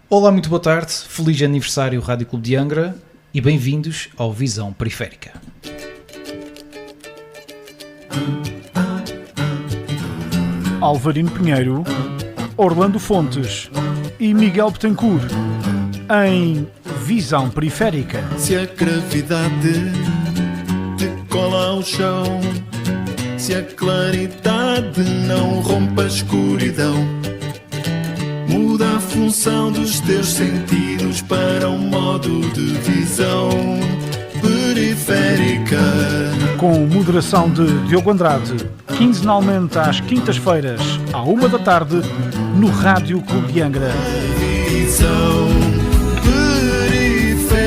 Olá, muito boa tarde, feliz aniversário Rádio Clube de Angra e bem-vindos ao Visão Periférica. Alvarino Pinheiro, Orlando Fontes e Miguel Betancourt em Visão Periférica. Se a gravidade te cola ao chão, se a claridade não rompe a escuridão, muda a função dos teus sentidos para um modo de visão periférica. Com moderação de Diogo Andrade, quinzenalmente às quintas-feiras, à 13h, no Rádio Clube de Angra. Visão periférica.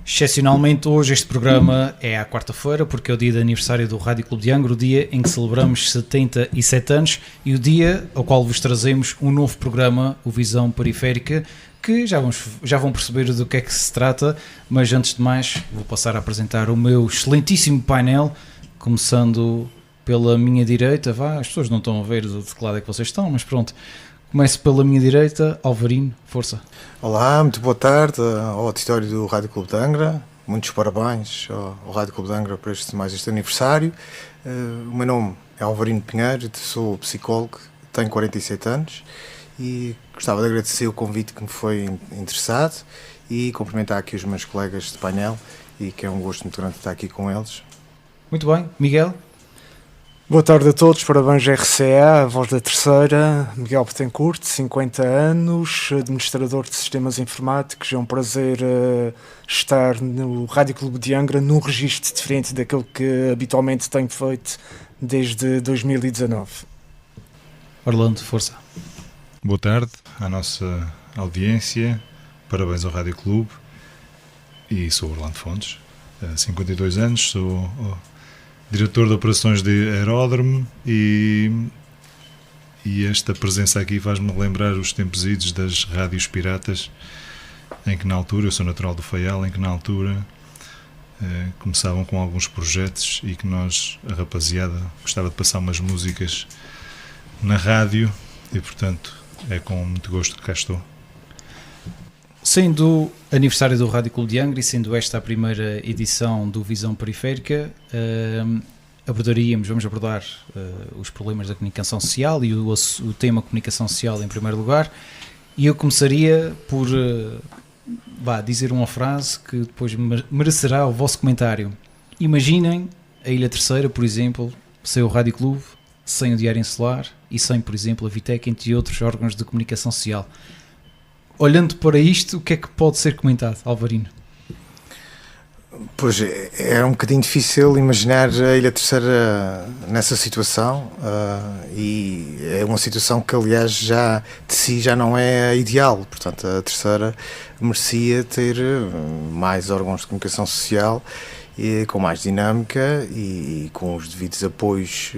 Excepcionalmente hoje este programa é à quarta-feira porque é o dia de aniversário do Rádio Clube de Angra, o dia em que celebramos 77 anos e o dia ao qual vos trazemos um novo programa, o Visão Periférica, que já vão perceber do que é que se trata, mas antes de mais vou passar a apresentar o meu excelentíssimo painel, começando pela minha direita. As pessoas não estão a ver de que lado é que vocês estão, mas pronto. Começo pela minha direita, Alvarino, força. Olá, muito boa tarde ao auditório do Rádio Clube de Angra. Muitos parabéns ao Rádio Clube de Angra por este aniversário. O meu nome é Alvarino Pinheiro, sou psicólogo, tenho 47 anos e gostava de agradecer o convite que me foi interessado e cumprimentar aqui os meus colegas de painel e que é um gosto muito grande estar aqui com eles. Muito bem, Miguel. Boa tarde a todos, parabéns RCA, a voz da terceira, Miguel Betancourt, 50 anos, administrador de sistemas informáticos. É um prazer estar no Rádio Clube de Angra num registro diferente daquele que habitualmente tenho feito desde 2019. Orlando, força. Boa tarde à nossa audiência, parabéns ao Rádio Clube e sou Orlando Fontes, 52 anos, sou diretor de operações de aeródromo e esta presença aqui faz-me lembrar os tempos idos das rádios piratas, em que na altura, eu sou natural do Faial, em que na altura começavam com alguns projetos e que a rapaziada, gostava de passar umas músicas na rádio e, portanto, é com muito gosto que cá estou. Sendo aniversário do Rádio Clube de Angra e sendo esta a primeira edição do Visão Periférica, vamos abordar os problemas da comunicação social e o tema comunicação social em primeiro lugar, e eu começaria por dizer uma frase que depois merecerá o vosso comentário. Imaginem a Ilha Terceira, por exemplo, sem o Rádio Clube, sem o Diário Insular e sem, por exemplo, a Vitec, entre outros órgãos de comunicação social. Olhando para isto, o que é que pode ser comentado, Alvarino? Pois é um bocadinho difícil imaginar a Ilha Terceira nessa situação e é uma situação que, aliás, já de si já não é ideal. Portanto, a Terceira merecia ter mais órgãos de comunicação social com mais dinâmica e com os devidos apoios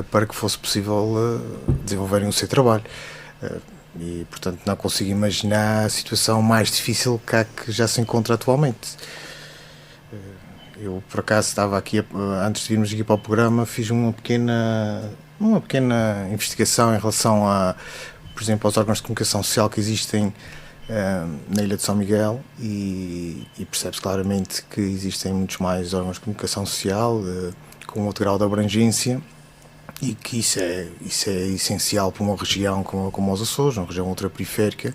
para que fosse possível desenvolverem o seu trabalho. E, portanto, não consigo imaginar a situação mais difícil que já se encontra atualmente. Eu, por acaso, estava aqui, antes de virmos aqui para o programa, fiz uma pequena investigação em relação por exemplo, aos órgãos de comunicação social que existem na Ilha de São Miguel e percebe-se claramente que existem muitos mais órgãos de comunicação social com outro grau de abrangência e que isso é essencial para uma região como os Açores, uma região ultraperiférica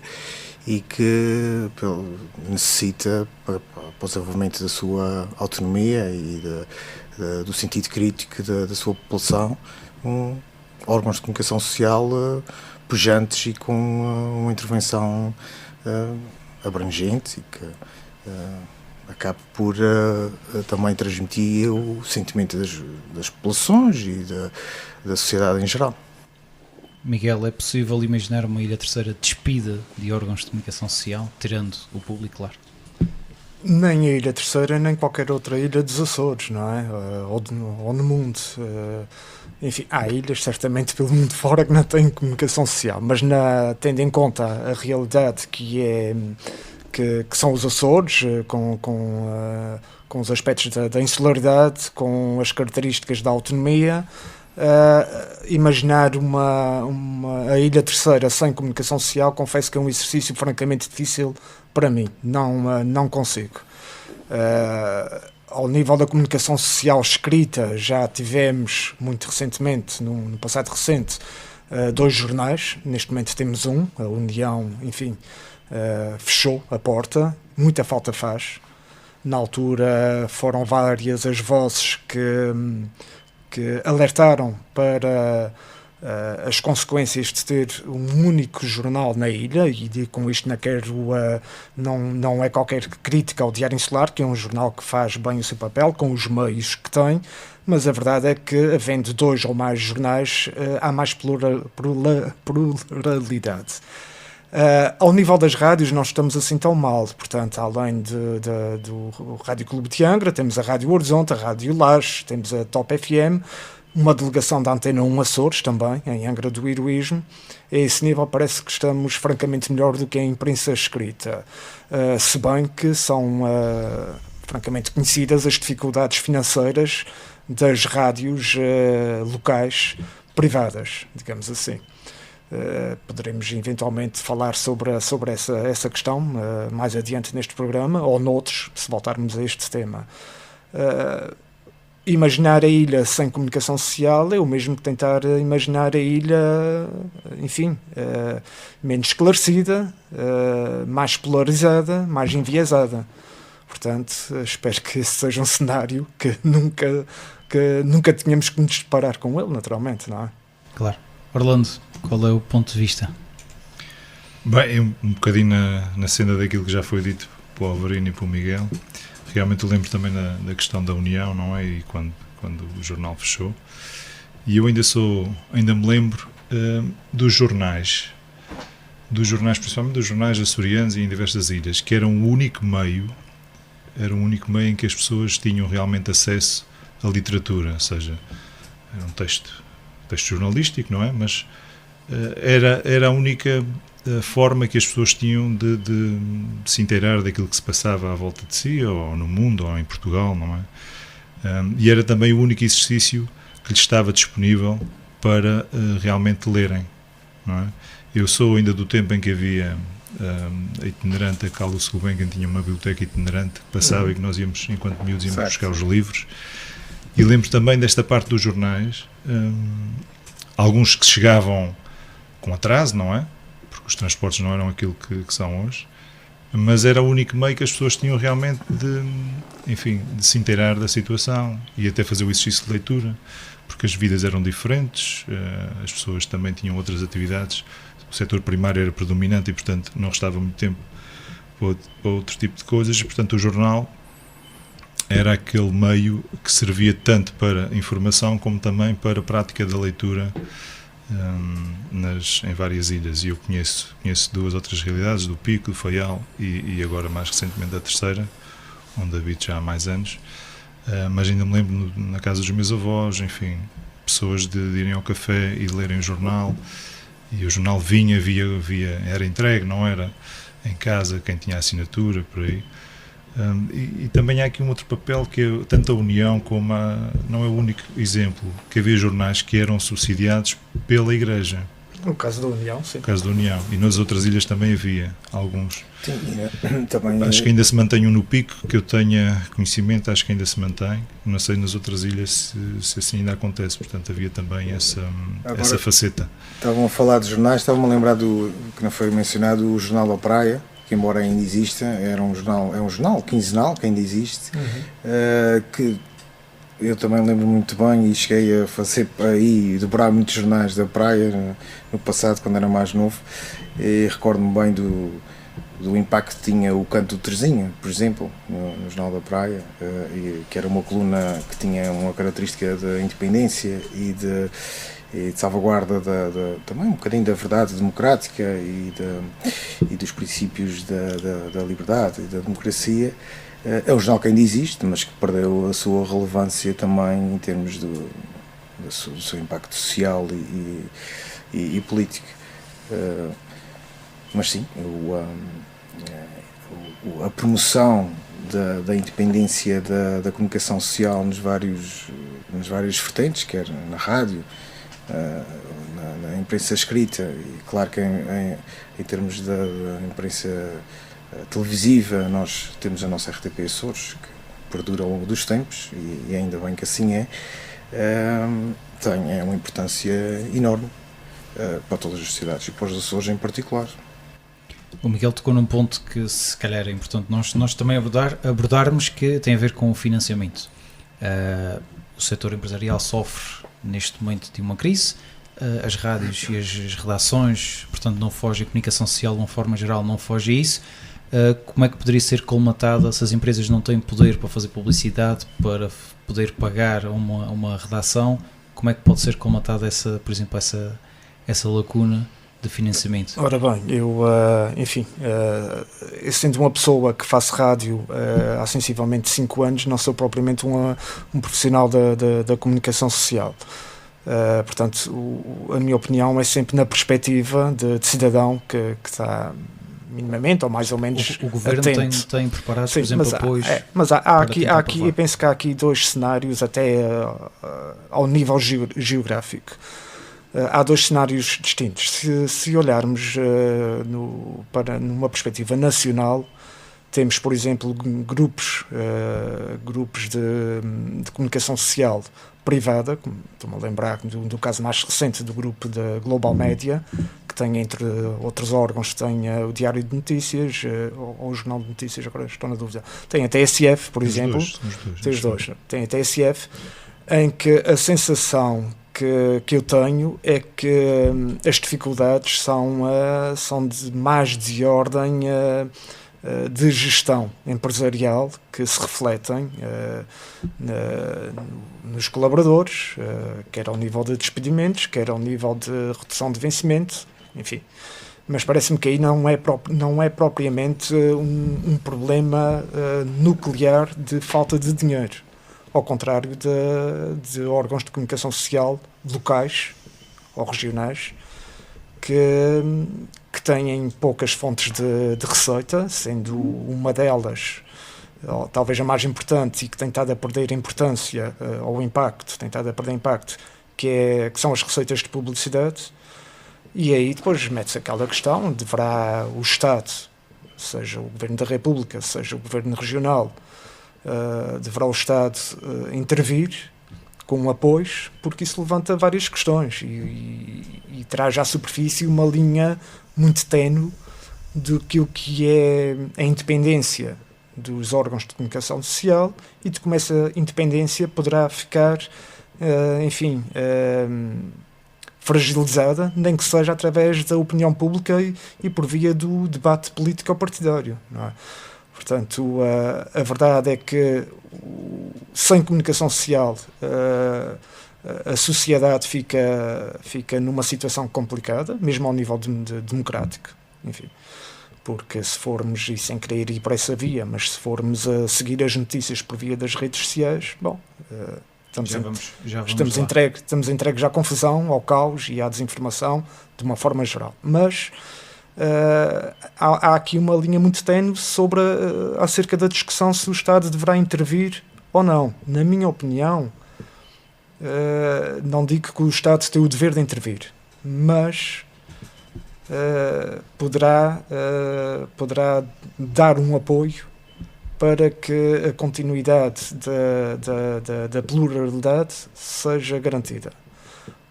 e que necessita para o desenvolvimento da sua autonomia e do sentido crítico da sua população órgãos de comunicação social pujantes e com uma intervenção abrangente e que acabe por também transmitir o sentimento das populações e da sociedade em geral. Miguel, é possível imaginar uma Ilha Terceira despida de órgãos de comunicação social, tirando o público, claro? Nem a Ilha Terceira, nem qualquer outra ilha dos Açores, não é? Ou no mundo. Enfim, há ilhas, certamente, pelo mundo fora que não têm comunicação social, mas tendo em conta a realidade que são os Açores, com os aspectos da insularidade, com as características da autonomia, Imaginar a Ilha Terceira sem comunicação social, confesso que é um exercício francamente difícil para mim, não consigo. Ao nível da comunicação social escrita, já tivemos muito recentemente, no passado recente, 2 jornais. Neste momento temos um, a União, enfim, fechou a porta, muita falta faz. Na altura foram várias as vozes que alertaram para as consequências de ter um único jornal na ilha, e com isto não é qualquer crítica ao Diário Insular, que é um jornal que faz bem o seu papel, com os meios que tem, mas a verdade é que, havendo 2 ou mais jornais, há mais pluralidade. Ao nível das rádios, não estamos assim tão mal. Portanto, além do Rádio Clube de Angra, temos a Rádio Horizonte, a Rádio Lages, temos a Top FM, uma delegação da Antena 1 Açores também, em Angra do Heroísmo. A esse nível parece que estamos francamente melhor do que a imprensa escrita, se bem que são francamente conhecidas as dificuldades financeiras das rádios locais privadas, digamos assim. Poderemos eventualmente falar sobre essa questão mais adiante neste programa, ou noutros, se voltarmos a este tema. Imaginar a ilha sem comunicação social é o mesmo que tentar imaginar a ilha, enfim, menos esclarecida, mais polarizada, mais enviesada. Portanto, espero que esse seja um cenário que nunca tínhamos que nos deparar com ele, naturalmente, não é? Claro. Orlando, qual é o ponto de vista? Bem, um bocadinho na cena daquilo que já foi dito pelo Alvarino e pelo Miguel. Realmente eu lembro também da questão da União, não é? E quando o jornal fechou. E eu ainda me lembro dos jornais, principalmente dos jornais açorianos e em diversas ilhas, que era o único meio em que as pessoas tinham realmente acesso à literatura, ou seja, era um texto jornalístico, não é? Mas era a única forma que as pessoas tinham de se inteirar daquilo que se passava à volta de si, ou no mundo, ou em Portugal, não é? E era também o único exercício que lhes estava disponível para realmente lerem, não é? Eu sou ainda do tempo em que havia a itinerante, a Carlos Gulbenkian tinha uma biblioteca itinerante que passava e que nós íamos, enquanto miúdos, íamos buscar os livros. E lembro também desta parte dos jornais, alguns que chegavam com atraso, não é? Porque os transportes não eram aquilo que são hoje, mas era o único meio que as pessoas tinham realmente de se inteirar da situação e até fazer o exercício de leitura, porque as vidas eram diferentes, as pessoas também tinham outras atividades, o setor primário era predominante e, portanto, não restava muito tempo para outro tipo de coisas, e, portanto, o jornal era aquele meio que servia tanto para informação como também para a prática da leitura em várias ilhas. E eu conheço 2 outras realidades, do Pico, do Faial e agora mais recentemente da Terceira, onde habito já há mais anos, mas ainda me lembro na casa dos meus avós, enfim, pessoas de irem ao café e lerem o jornal, e o jornal vinha, era entregue, não era em casa, quem tinha assinatura, por aí. E também há aqui um outro papel que é tanto a União como não é o único exemplo, que havia jornais que eram subsidiados pela Igreja. No caso da União, sim. No caso da União. E nas outras ilhas também havia alguns. Sim, também... Acho que ainda se mantém um no Pico, que eu tenha conhecimento, acho que ainda se mantém. Não sei nas outras ilhas se assim ainda acontece. Portanto, havia também essa faceta. Estavam a falar de jornais, estavam a lembrar que não foi mencionado, o Jornal da Praia, que embora ainda exista, é um jornal quinzenal que ainda existe, que eu também lembro muito bem e cheguei a fazer aí, dobrar muitos jornais da praia no passado, quando era mais novo, e recordo-me bem do impacto que tinha o Canto do Terezinha, por exemplo, no Jornal da Praia, que era uma coluna que tinha uma característica de independência e de salvaguarda também um bocadinho da verdade democrática e dos princípios da liberdade e da democracia. É um jornal que ainda existe, mas que perdeu a sua relevância também em termos do seu impacto social e político. Mas sim, a promoção da independência da comunicação social nas várias vertentes, quer na rádio, na imprensa escrita, e claro que em termos da imprensa televisiva nós temos a nossa RTP Açores, que perdura ao longo dos tempos, e ainda bem que assim é uma importância enorme para todas as sociedades e para os Açores em particular. O Miguel tocou num ponto que se calhar é importante nós também abordarmos, que tem a ver com o financiamento. O setor empresarial sofre neste momento de uma crise, as rádios e as redações, portanto, não foge, a comunicação social de uma forma geral não foge a isso. Como é que poderia ser colmatada se as empresas não têm poder para fazer publicidade, para poder pagar a uma redação? Como é que pode ser colmatada por exemplo, essa lacuna de financiamento? Ora bem, eu sendo uma pessoa que faço rádio há sensivelmente 5 anos, não sou propriamente um profissional da comunicação social. Portanto, a minha opinião é sempre na perspectiva de cidadão que está minimamente ou mais ou menos o governo tem preparado, sim, por exemplo, apoios. Mas há aqui, eu penso que há aqui 2 cenários até ao nível geográfico. Há 2 cenários distintos. Se olharmos para numa perspectiva nacional, temos, por exemplo, grupos de comunicação social privada, como estou-me a lembrar do caso mais recente do grupo da Global Média, que tem, entre outros órgãos, tem o Diário de Notícias, ou o Jornal de Notícias, agora estou na dúvida. Tem a TSF, por exemplo. Tem os dois. Tem a TSF, em que a sensação que eu tenho é que as dificuldades são mais de ordem de gestão empresarial, que se refletem nos colaboradores, quer ao nível de despedimentos, quer ao nível de redução de vencimento, enfim. Mas parece-me que aí não é propriamente um problema nuclear de falta de dinheiro, ao contrário de órgãos de comunicação social locais ou regionais que têm poucas fontes de receita, sendo uma delas, talvez a mais importante, e que tem estado a perder importância ou impacto, que são as receitas de publicidade. E aí depois mete-se aquela questão: deverá o Estado, seja o Governo da República, seja o Governo regional, deverá o Estado intervir com apoios, porque isso levanta várias questões e traz à superfície uma linha muito ténue do que é a independência dos órgãos de comunicação social e de como essa independência poderá ficar, fragilizada, nem que seja através da opinião pública e por via do debate político-partidário, não é? Portanto, a verdade é que sem comunicação social a sociedade fica numa situação complicada, mesmo ao nível democrático, enfim. Porque se formos, e sem querer ir para essa via, mas se formos a seguir as notícias por via das redes sociais, estamos entregues à confusão, ao caos e à desinformação de uma forma geral. Mas há aqui uma linha muito ténue acerca da discussão se o Estado deverá intervir ou não. Na minha opinião, não digo que o Estado tem o dever de intervir, mas poderá dar um apoio para que a continuidade da pluralidade seja garantida.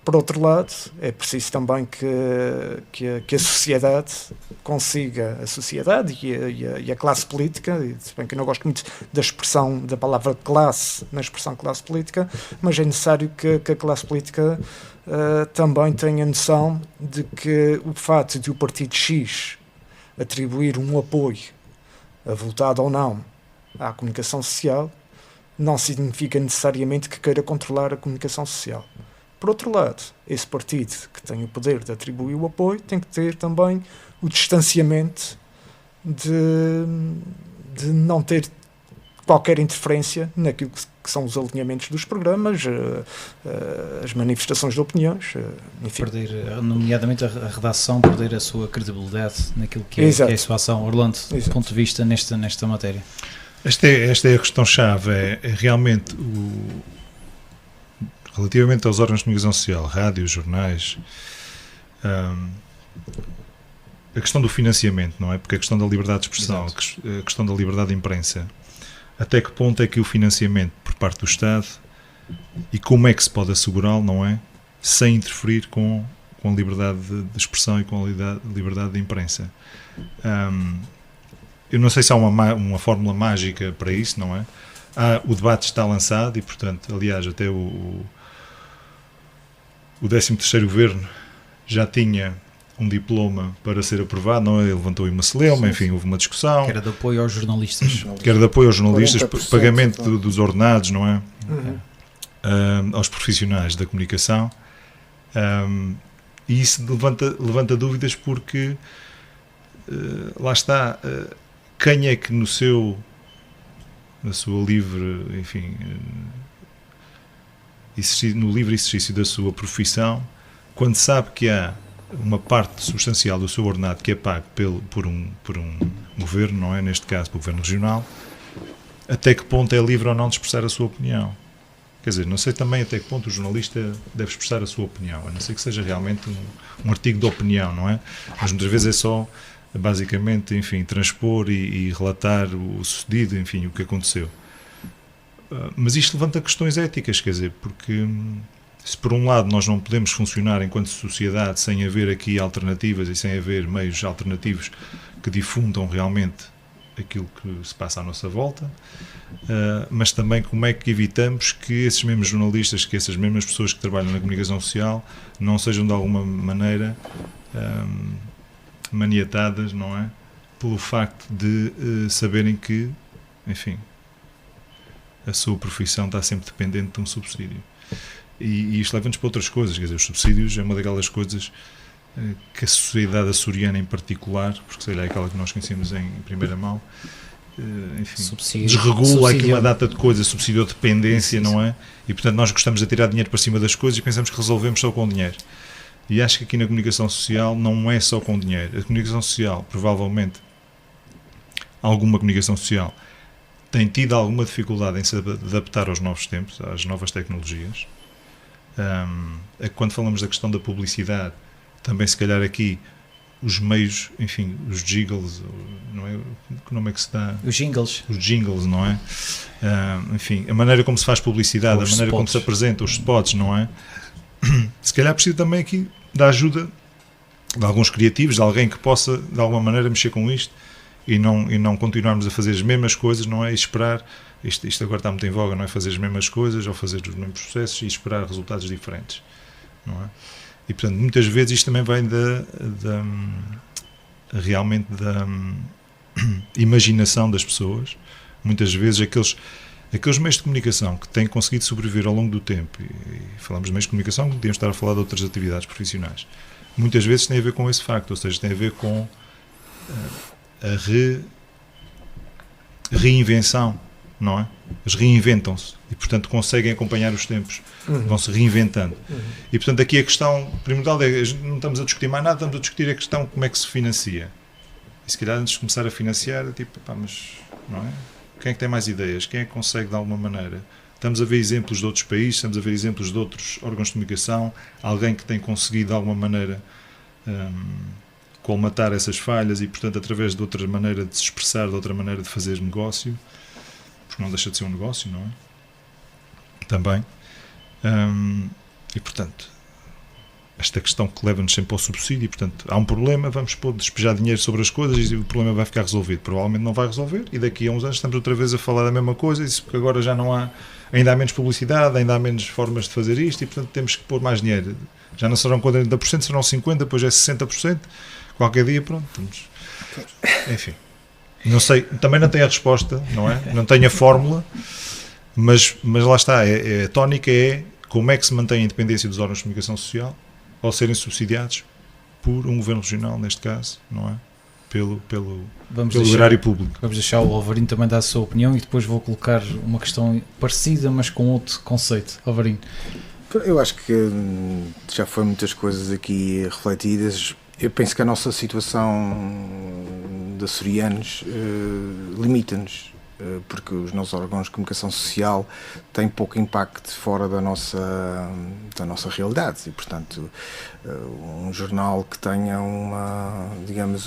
Por outro lado, é preciso também que a sociedade consiga, a sociedade e a classe política, se bem que eu não gosto muito da palavra classe, na expressão classe política, mas é necessário que a classe política também tenha noção de que o fato de o partido X atribuir um apoio, avultado ou não, à comunicação social, não significa necessariamente que queira controlar a comunicação social. Por outro lado, esse partido que tem o poder de atribuir o apoio tem que ter também o distanciamento de não ter qualquer interferência naquilo que são os alinhamentos dos programas, as manifestações de opiniões, enfim. Perder, nomeadamente a redação, perder a sua credibilidade naquilo que é a sua ação. Orlando, do ponto de vista nesta matéria. Esta é a questão-chave, é realmente relativamente aos órgãos de comunicação social, rádios, jornais, a questão do financiamento, não é? Porque a questão da liberdade de expressão, a questão da liberdade de imprensa, até que ponto é que o financiamento por parte do Estado e como é que se pode assegurá-lo, não é? Sem interferir com a liberdade de expressão e com a liberdade de imprensa. Eu não sei se há uma fórmula mágica para isso, não é? O debate está lançado e, portanto, aliás, até o 13º Governo já tinha um diploma para ser aprovado, não é? Ele levantou uma celeuma, enfim, houve uma discussão. Que era de apoio aos jornalistas. Pagamento dos ordenados, não é? Aos profissionais da comunicação. E isso levanta dúvidas porque, lá está, quem é que na sua livre, enfim, no livre exercício da sua profissão, quando sabe que há uma parte substancial do seu ordenado que é pago por um governo, não é? Neste caso, pelo governo regional, até que ponto é livre ou não de expressar a sua opinião? Quer dizer, não sei também até que ponto o jornalista deve expressar a sua opinião, a não ser que seja realmente um artigo de opinião, não é? Mas muitas vezes é só, basicamente, enfim, transpor e relatar o sucedido, enfim, o que aconteceu. Mas isto levanta questões éticas, quer dizer, porque se por um lado nós não podemos funcionar enquanto sociedade sem haver aqui alternativas e sem haver meios alternativos que difundam realmente aquilo que se passa à nossa volta, mas também como é que evitamos que esses mesmos jornalistas, que essas mesmas pessoas que trabalham na comunicação social não sejam de alguma maneira maniatadas, não é? Pelo facto de saberem que, enfim, a sua profissão está sempre dependente de um subsídio. E isto leva-nos para outras coisas, quer dizer, os subsídios é uma daquelas coisas que a sociedade açoriana em particular, porque sei lá, é aquela que nós conhecemos em primeira mão, enfim, desregula aqui uma data de coisas, subsídio de dependência, não é? E portanto nós gostamos de tirar dinheiro para cima das coisas e pensamos que resolvemos só com dinheiro. E acho que aqui na comunicação social não é só com dinheiro. A comunicação social, provavelmente, alguma comunicação social, tem tido alguma dificuldade em se adaptar aos novos tempos, às novas tecnologias. Quando falamos da questão da publicidade, também se calhar aqui os meios, enfim, os jingles, não é? Que nome é que se dá? Os jingles, não é? Enfim, a maneira como se faz publicidade, a maneira como se apresenta, os spots, não é? Se calhar precisa também aqui da ajuda de alguns criativos, de alguém que possa de alguma maneira mexer com isto e não continuarmos a fazer as mesmas coisas, não é? E esperar, isto agora está muito em voga, não é? Fazer as mesmas coisas ou fazer os mesmos processos e esperar resultados diferentes, não é? E portanto muitas vezes isto também vem realmente da imaginação das pessoas. Muitas vezes aqueles meios de comunicação que têm conseguido sobreviver ao longo do tempo, e falamos de meios de comunicação, podíamos estar a falar de outras atividades profissionais, muitas vezes tem a ver com esse facto, ou seja, tem a ver com a reinvenção, não é? Eles reinventam-se e, portanto, conseguem acompanhar os tempos, vão-se reinventando. E, portanto, aqui a questão primordial é, não estamos a discutir mais nada, estamos a discutir a questão como é que se financia. E se calhar antes de começar a financiar, tipo, pá, mas, não é? Quem é que tem mais ideias? Quem é que consegue de alguma maneira? Estamos a ver exemplos de outros países, estamos a ver exemplos de outros órgãos de comunicação, alguém que tem conseguido de alguma maneira colmatar essas falhas e, portanto, através de outra maneira de se expressar, de outra maneira de fazer negócio, porque não deixa de ser um negócio, não é? Também. E, portanto, esta questão que leva-nos sempre ao subsídio, portanto, há um problema, vamos despejar dinheiro sobre as coisas e o problema vai ficar resolvido. Provavelmente não vai resolver e daqui a uns anos estamos outra vez a falar da mesma coisa, isso porque agora já não há, ainda há menos publicidade, ainda há menos formas de fazer isto e, portanto, temos que pôr mais dinheiro. Já não serão 40%, serão 50%, depois é 60%, qualquer dia, pronto, estamos... Enfim, não sei, também não tenho a resposta, não é? Não tenho a fórmula, mas lá está, a tónica é como é que se mantém a independência dos órgãos de comunicação social ao serem subsidiados por um governo regional, neste caso, não é? pelo Vamos deixar, erário público. Vamos deixar o Alvarinho também dar a sua opinião e depois vou colocar uma questão parecida, mas com outro conceito. Alvarinho. Eu acho que já foi muitas coisas aqui refletidas. Eu penso que a nossa situação de açorianos limita-nos, porque os nossos órgãos de comunicação social têm pouco impacto fora da nossa realidade e, portanto, um jornal que tenha digamos,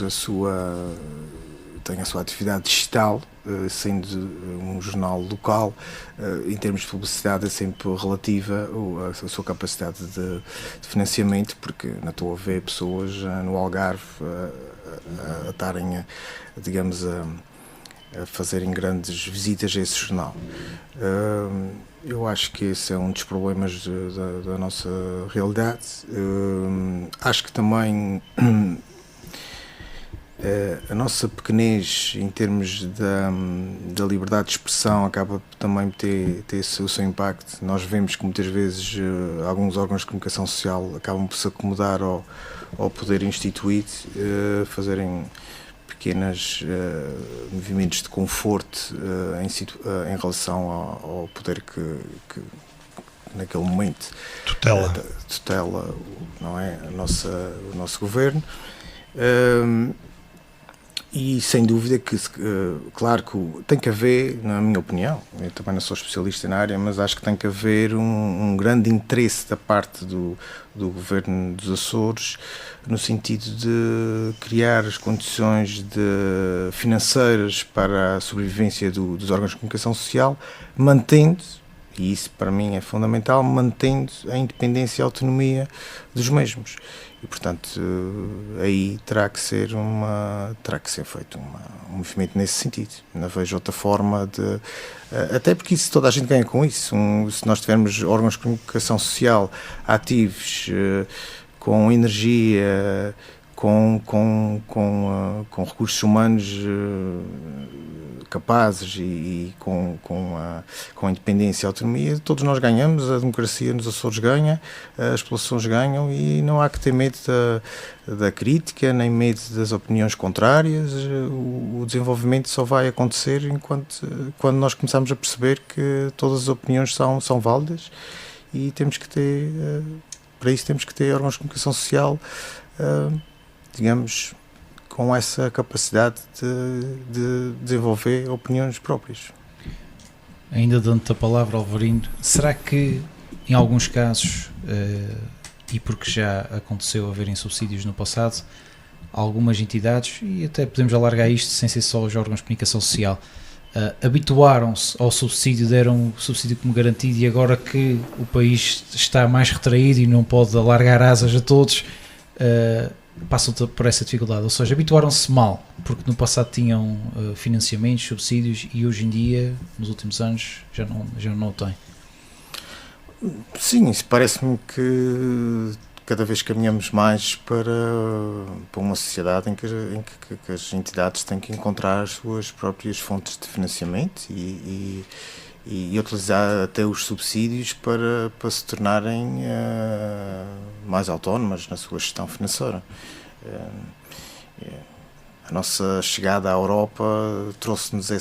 tenha a sua atividade digital, sendo um jornal local, em termos de publicidade é sempre relativa à sua capacidade de financiamento, porque não estou a ver pessoas no Algarve a estarem, digamos, a fazerem grandes visitas a esse jornal. Eu acho que esse é um dos problemas da nossa realidade. Acho que também a nossa pequenez em termos da liberdade de expressão acaba também por ter o seu impacto. Nós vemos que muitas vezes alguns órgãos de comunicação social acabam por se acomodar ao poder instituído, fazerem pequenos movimentos de conforto em relação ao poder que naquele momento tutela, não é, o nosso governo. E sem dúvida que, claro que tem que haver, na minha opinião, eu também não sou especialista na área, mas acho que tem que haver um grande interesse da parte do governo dos Açores no sentido de criar as condições financeiras para a sobrevivência dos órgãos de comunicação social, mantendo, e isso para mim é fundamental, mantendo a independência e a autonomia dos mesmos. E, portanto, aí terá que ser feito um movimento nesse sentido. Não vejo outra forma de... Até porque isso, toda a gente ganha com isso. Se nós tivermos órgãos de comunicação social ativos, com energia, com recursos humanos capazes e com a independência e a autonomia, todos nós ganhamos, a democracia nos Açores ganha, as populações ganham e não há que ter medo da crítica, nem medo das opiniões contrárias. O desenvolvimento só vai acontecer quando nós começarmos a perceber que todas as opiniões são válidas e temos que ter, para isso temos que ter órgãos de comunicação social, digamos, com essa capacidade de desenvolver opiniões próprias. Ainda dando-te a palavra, Alvarinho, será que em alguns casos, e porque já aconteceu haverem subsídios no passado, algumas entidades, e até podemos alargar isto sem ser só os órgãos de comunicação social, habituaram-se ao subsídio, deram o subsídio como garantido e agora que o país está mais retraído e não pode alargar asas a todos, passam por essa dificuldade, ou seja, habituaram-se mal, porque no passado tinham financiamentos, subsídios e hoje em dia, nos últimos anos, já não o têm. Sim, isso parece-me que cada vez caminhamos mais para uma sociedade em que as entidades têm que encontrar as suas próprias fontes de financiamento e utilizar até os subsídios para se tornarem mais autónomas na sua gestão financeira. A nossa chegada à Europa trouxe-nos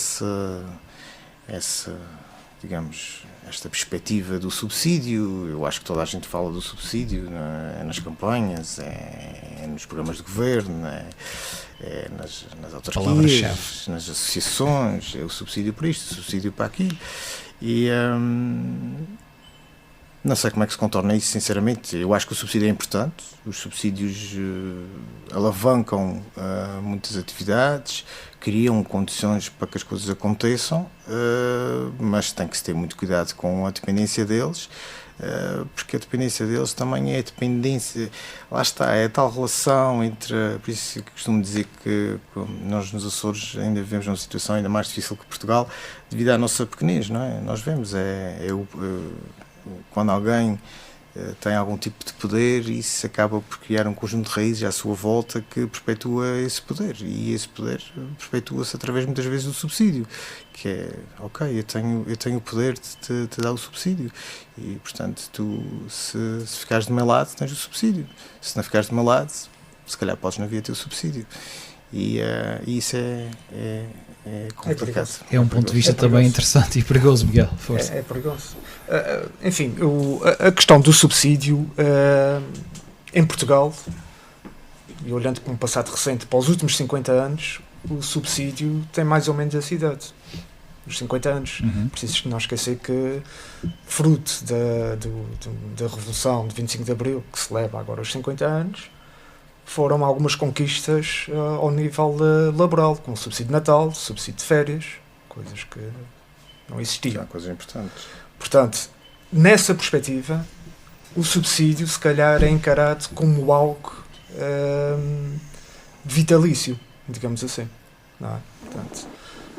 digamos, esta perspectiva do subsídio. Eu acho que toda a gente fala do subsídio, é nas campanhas, é nos programas de governo, é nas autarquias, nas associações, é o subsídio para isto, o subsídio para aquilo. E não sei como é que se contorna isso, sinceramente. Eu acho que o subsídio é importante, os subsídios alavancam muitas atividades, criam condições para que as coisas aconteçam, mas tem que se ter muito cuidado com a dependência deles, porque a dependência deles também é a dependência, lá está, é a tal relação entre, por isso que costumo dizer que nós nos Açores ainda vivemos numa situação ainda mais difícil que Portugal, devido à nossa pequenez, não é? Nós vemos, quando alguém tem algum tipo de poder, isso acaba por criar um conjunto de raízes à sua volta que perpetua esse poder, e esse poder perpetua-se através muitas vezes do subsídio, que é, ok, eu tenho o poder de te dar o subsídio e, portanto, tu se ficares do meu lado tens o subsídio, se não ficares do meu lado se calhar podes não vir a ter o subsídio. e isso é complicado. É um ponto de vista também interessante e perigoso, Miguel. Força. É perigoso. Enfim, a questão do subsídio em Portugal, e olhando para um passado recente, para os últimos 50 anos, o subsídio tem mais ou menos essa idade. Os 50 anos. Preciso não esquecer que, fruto da Revolução de 25 de Abril, que se leva agora aos 50 anos, foram algumas conquistas ao nível laboral, como o subsídio de Natal, o subsídio de férias, coisas que não existiam. São coisas importantes. Portanto, nessa perspectiva, o subsídio se calhar é encarado como algo vitalício, digamos assim. Não é? Portanto,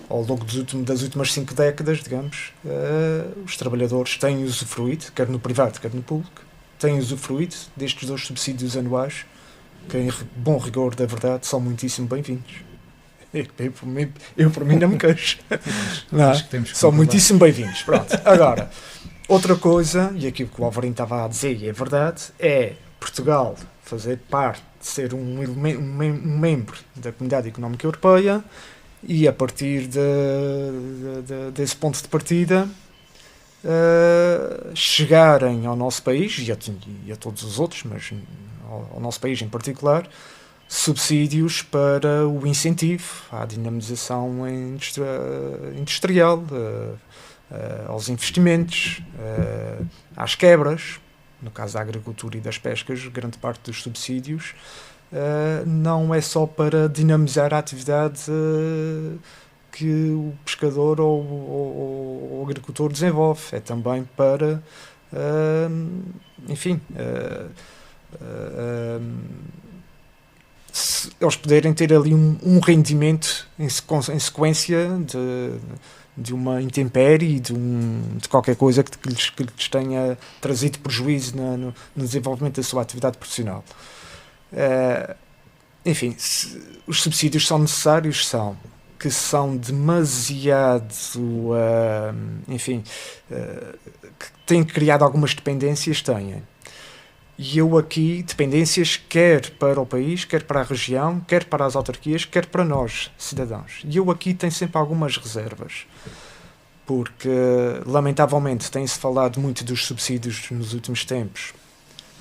ao longo das últimas 5 décadas, digamos, os trabalhadores têm usufruído, quer no privado, quer no público, têm usufruído destes 2 subsídios anuais, que em bom rigor da verdade são muitíssimo bem-vindos. Eu por mim não me queixo. Não, são muitíssimo bem-vindos. Pronto. Agora, outra coisa, e aquilo que o Alvarinho estava a dizer, e é verdade, é Portugal fazer parte de ser um membro da Comunidade Económica Europeia e a partir desse ponto de partida chegarem ao nosso país e a todos os outros, mas ao nosso país em particular, subsídios para o incentivo à dinamização industrial, aos investimentos, às quebras. No caso da agricultura e das pescas, grande parte dos subsídios não é só para dinamizar a atividade que o pescador ou o agricultor desenvolve, é também para, enfim, eles poderem ter ali um rendimento em sequência de uma intempérie, de qualquer coisa que lhes tenha trazido prejuízo no desenvolvimento da sua atividade profissional. Enfim, os subsídios são necessários, que são demasiado, enfim, que têm criado algumas dependências, têm. E eu aqui, dependências quer para o país, quer para a região, quer para as autarquias, quer para nós, cidadãos. E eu aqui tenho sempre algumas reservas, porque, lamentavelmente, tem-se falado muito dos subsídios nos últimos tempos,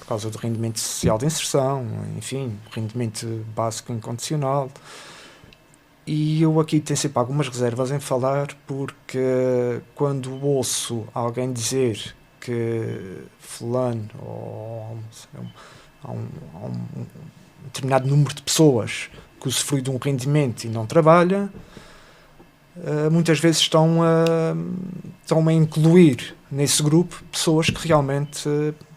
por causa do rendimento social de inserção, enfim, rendimento básico incondicional. E eu aqui tenho sempre algumas reservas em falar, porque quando ouço alguém dizer que fulano ou há um determinado número de pessoas que usufrui de um rendimento e não trabalha, muitas vezes estão a incluir nesse grupo pessoas que realmente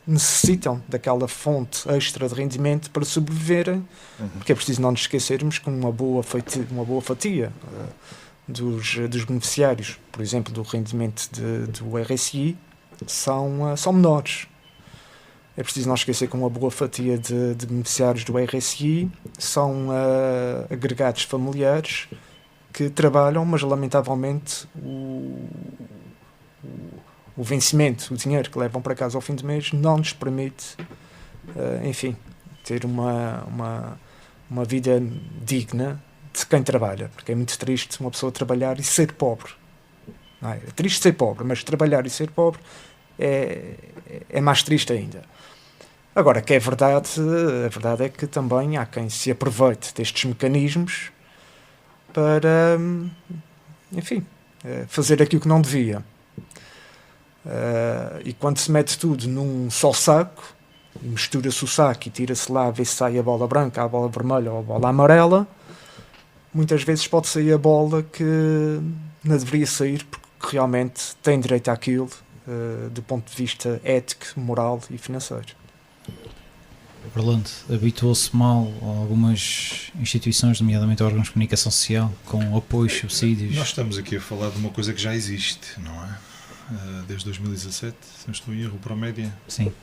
necessitam daquela fonte extra de rendimento para sobreviverem, porque é preciso não nos esquecermos que uma boa fatia dos beneficiários, por exemplo, do rendimento do RSI, são menores. É preciso não esquecer que uma boa fatia de beneficiários do RSI são agregados familiares que trabalham, mas lamentavelmente o vencimento, o dinheiro que levam para casa ao fim do mês não nos permite, enfim, ter uma vida digna de quem trabalha, porque é muito triste uma pessoa trabalhar e ser pobre. Não é triste ser pobre, mas trabalhar e ser pobre é mais triste ainda. Agora, que a verdade é que também há quem se aproveite destes mecanismos para, enfim, fazer aquilo que não devia. E quando se mete tudo num só saco, mistura-se o saco e tira-se lá a ver se sai a bola branca, a bola vermelha ou a bola amarela, muitas vezes pode sair a bola que não deveria sair, porque realmente tem direito àquilo do ponto de vista ético, moral e financeiro. Orlando, habituou-se mal a algumas instituições, nomeadamente órgãos de comunicação social, com apoios, subsídios? Nós estamos aqui a falar de uma coisa que já existe, não é? Desde 2017, se não estou em erro, o Promédia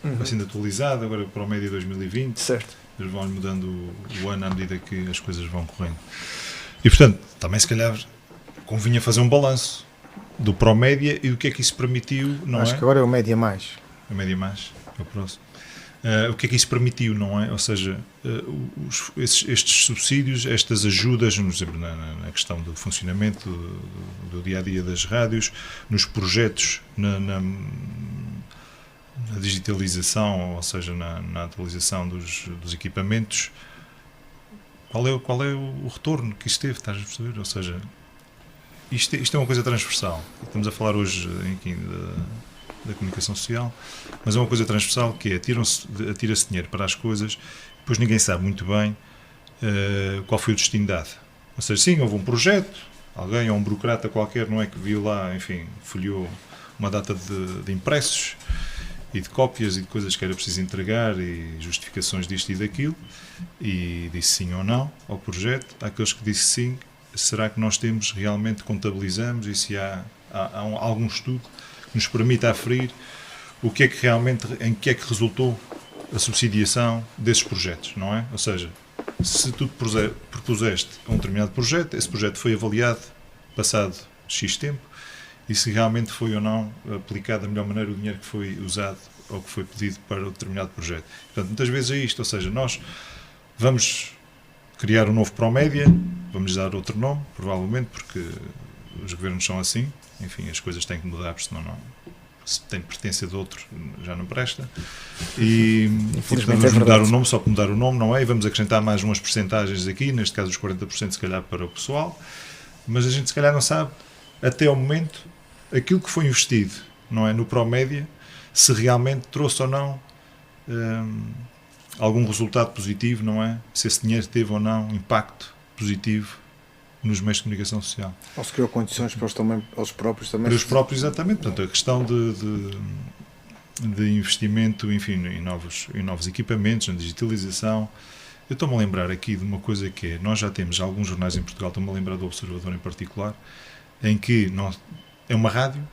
vai sendo atualizado, agora o Promédia 2020, certo. Eles vão mudando o ano à medida que as coisas vão correndo. E portanto, também se calhar convinha fazer um balanço do Promédia e do que é que isso permitiu, não é? Acho que agora é o Média Mais. O Média Mais, é o próximo. O que é que isso permitiu, não é? Ou seja, estes subsídios, estas ajudas, por exemplo, na questão do funcionamento do dia-a-dia das rádios, nos projetos, na digitalização, ou seja, na atualização dos equipamentos, qual é o retorno que isto teve, estás a perceber? Ou seja, isto é uma coisa transversal. Estamos a falar hoje aqui da comunicação social, mas é uma coisa transversal que é atira-se dinheiro para as coisas, depois ninguém sabe muito bem qual foi o destino dado. Ou seja, sim, houve um projeto, alguém ou um burocrata qualquer, não é, que viu lá, enfim, folheou uma data de impressos e de cópias e de coisas que era preciso entregar e justificações disto e daquilo, e disse sim ou não ao projeto. Há aqueles que disse sim, será que nós realmente contabilizamos e se há algum estudo que nos permita aferir o que é que realmente, em que é que resultou a subsidiação desses projetos, não é? Ou seja, se tu propuseste um determinado projeto, esse projeto foi avaliado passado X tempo, e se realmente foi ou não aplicado da melhor maneira o dinheiro que foi usado ou que foi pedido para o determinado projeto. Portanto, muitas vezes é isto, ou seja, nós vamos criar um novo Promédia, vamos dar outro nome, provavelmente, porque os governos são assim, enfim, as coisas têm que mudar, porque senão não, se tem pertença de outro, já não presta, e portanto, vamos mudar o nome, só para mudar o nome, não é? E vamos acrescentar mais umas percentagens aqui, neste caso os 40% se calhar para o pessoal, mas a gente se calhar não sabe, até ao momento, aquilo que foi investido, não é, no Promédia, se realmente trouxe ou não algum resultado positivo, não é? Se esse dinheiro teve ou não impacto positivo nos meios de comunicação social. Ou se criou condições para eles próprios também. Para os próprios, exatamente. Portanto, a questão de investimento, enfim, em novos equipamentos, na digitalização. Eu estou-me a lembrar aqui de uma coisa que é, nós já temos alguns jornais em Portugal, estou-me a lembrar do Observador em particular, em que é uma rádio,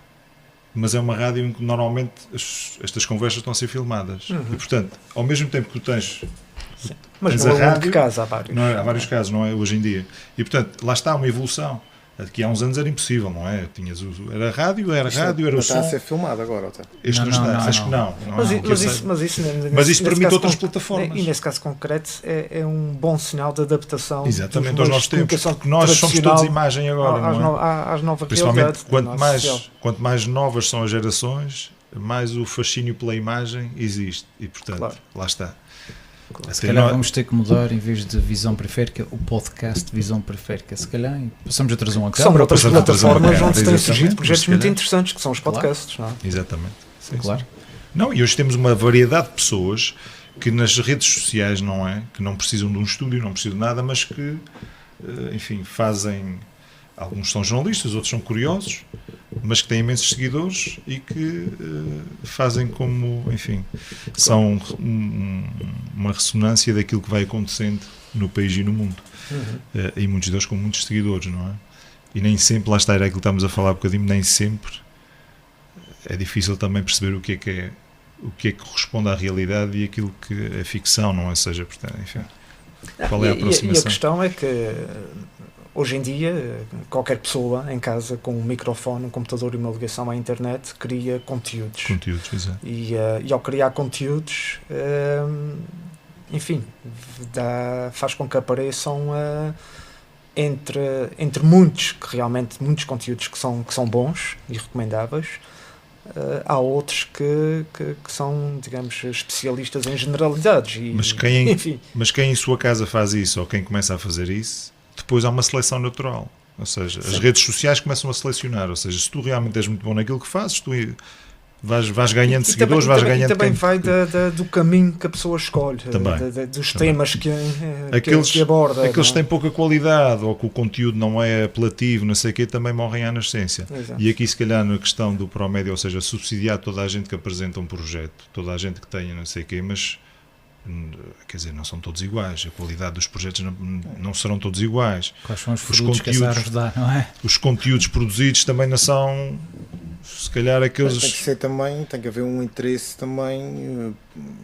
mas é uma rádio em que normalmente estas conversas estão a ser filmadas. E, portanto, ao mesmo tempo que tu tens... Sim. Mas não é um caso, há vários. Não é, há vários casos, não é? Hoje em dia. E, portanto, lá está uma evolução. Aqui há uns anos era impossível, não é? Era rádio, era o som. Está a ser filmado agora, até. Este não está, acho que não. Mas isso permite outras plataformas. E nesse caso concreto é um bom sinal de adaptação. Exatamente, aos nossos tempos, porque nós somos todos imagem agora, não é? Às novas realidades. Principalmente, quanto mais novas são as gerações, mais o fascínio pela imagem existe. E, portanto, lá está. Se calhar vamos ter que mudar, em vez de visão periférica, o podcast visão periférica. Se calhar passamos a trazer uma câmara. São outras plataformas onde têm surgido projetos muito interessantes, que são os podcasts. Não é? Exatamente. Sim, claro. Sim. Não, e hoje temos uma variedade de pessoas que nas redes sociais, não é? Que não precisam de um estúdio, não precisam de nada, mas que, enfim, fazem... Alguns são jornalistas, outros são curiosos, mas que têm imensos seguidores e que fazem como, enfim, são uma ressonância daquilo que vai acontecendo no país e no mundo. E muitos deles com muitos seguidores, não é? E nem sempre, lá está, era aquilo que estamos a falar um bocadinho, nem sempre é difícil também perceber o que é que corresponde à realidade e aquilo que é ficção, não é? Ou seja, portanto, enfim, qual é a aproximação? E a questão é que hoje em dia, qualquer pessoa em casa com um microfone, um computador e uma ligação à internet cria conteúdos. Conteúdos, exato. E ao criar conteúdos, enfim, faz com que apareçam entre muitos conteúdos que são bons e recomendáveis. Há outros que são, digamos, especialistas em generalidades. Mas quem em sua casa faz isso, ou quem começa a fazer isso, depois há uma seleção natural, ou seja, as redes sociais começam a selecionar, ou seja, se tu realmente és muito bom naquilo que fazes, tu vais ganhando seguidores, vais ganhando tempo. E também vai do caminho que a pessoa escolhe, dos temas que aborda. Aqueles que têm pouca qualidade ou que o conteúdo não é apelativo, não sei o quê, também morrem à nascença. Exato. E aqui, se calhar, na questão do Promédia, ou seja, subsidiar toda a gente que apresenta um projeto, toda a gente que tenha não sei o quê, mas... Quer dizer, não são todos iguais, a qualidade dos projetos não serão todos iguais. Quais são os frutos que as árvores dão, não é? Os conteúdos produzidos também não são, se calhar, aqueles... Tem que haver um interesse também,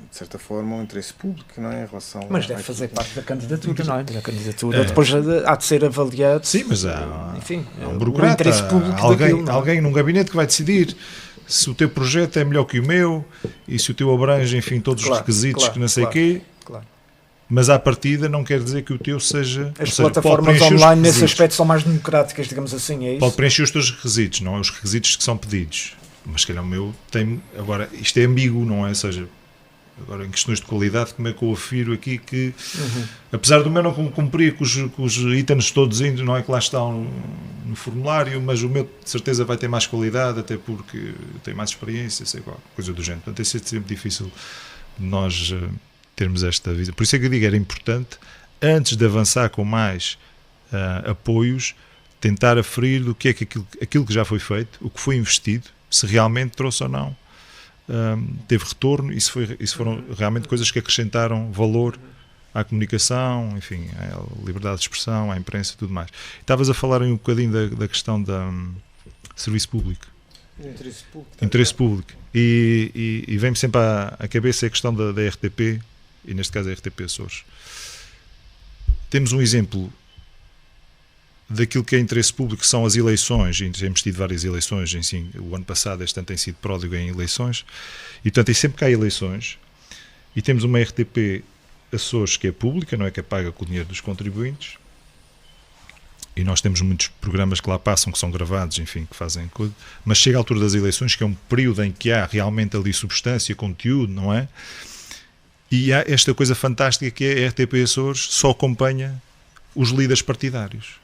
de certa forma, um interesse público, não é? Em relação mas deve fazer parte da candidatura, não é? Da candidatura, depois há de ser avaliado. Sim, mas há enfim, um burocrata, interesse público alguém num gabinete que vai decidir se o teu projeto é melhor que o meu e se o teu abrange, enfim, todos os requisitos que não sei o quê, mas à partida não quer dizer que o teu seja... As plataformas online nesse aspecto são mais democráticas, digamos assim, é isso? Pode preencher os teus requisitos, não é? Os requisitos que são pedidos. Mas se calhar o meu tem... Agora, isto é ambíguo, não é? Ou seja, agora em questões de qualidade, como é que eu afiro aqui que, apesar do meu não cumprir com os itens todos indo, não é que lá estão no formulário, mas o meu de certeza vai ter mais qualidade, até porque tem mais experiência, sei qual, coisa do género. Portanto, é sempre difícil nós termos esta visão. Por isso é que eu digo, era importante, antes de avançar com mais apoios, tentar aferir do que é que aquilo que já foi feito, o que foi investido, se realmente trouxe ou não, teve retorno, e se foram realmente coisas que acrescentaram valor à comunicação, enfim, à liberdade de expressão, à imprensa e tudo mais. Estavas a falar um bocadinho da questão da serviço público. Interesse público. E vem-me sempre à cabeça a questão da RTP, e neste caso a RTP Açores. Temos um exemplo daquilo que é interesse público, que são as eleições, e temos tido várias eleições, assim, o ano passado este ano tem sido pródigo em eleições, e portanto, sempre que há eleições, e temos uma RTP Açores que é pública, não é, que é paga com o dinheiro dos contribuintes, e nós temos muitos programas que lá passam, que são gravados, enfim, que fazem coisa, mas chega a altura das eleições, que é um período em que há realmente ali substância, conteúdo, não é? E há esta coisa fantástica que é a RTP Açores só acompanha os líderes partidários.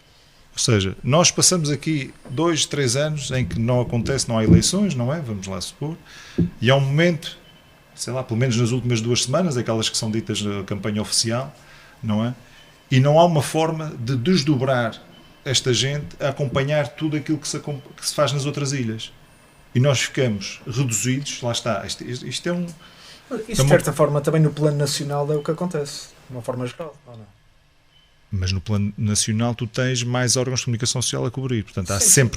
Ou seja, nós passamos aqui 2, 3 anos em que não há eleições, não é? Vamos lá supor, e há um momento, sei lá, pelo menos nas últimas 2 semanas, aquelas que são ditas na campanha oficial, não é? E não há uma forma de desdobrar esta gente a acompanhar tudo aquilo que se faz nas outras ilhas. E nós ficamos reduzidos, lá está, isto é um... Isso de certa forma também no plano nacional é o que acontece, de uma forma geral, ou não? Mas no plano nacional tu tens mais órgãos de comunicação social a cobrir, portanto há, sim,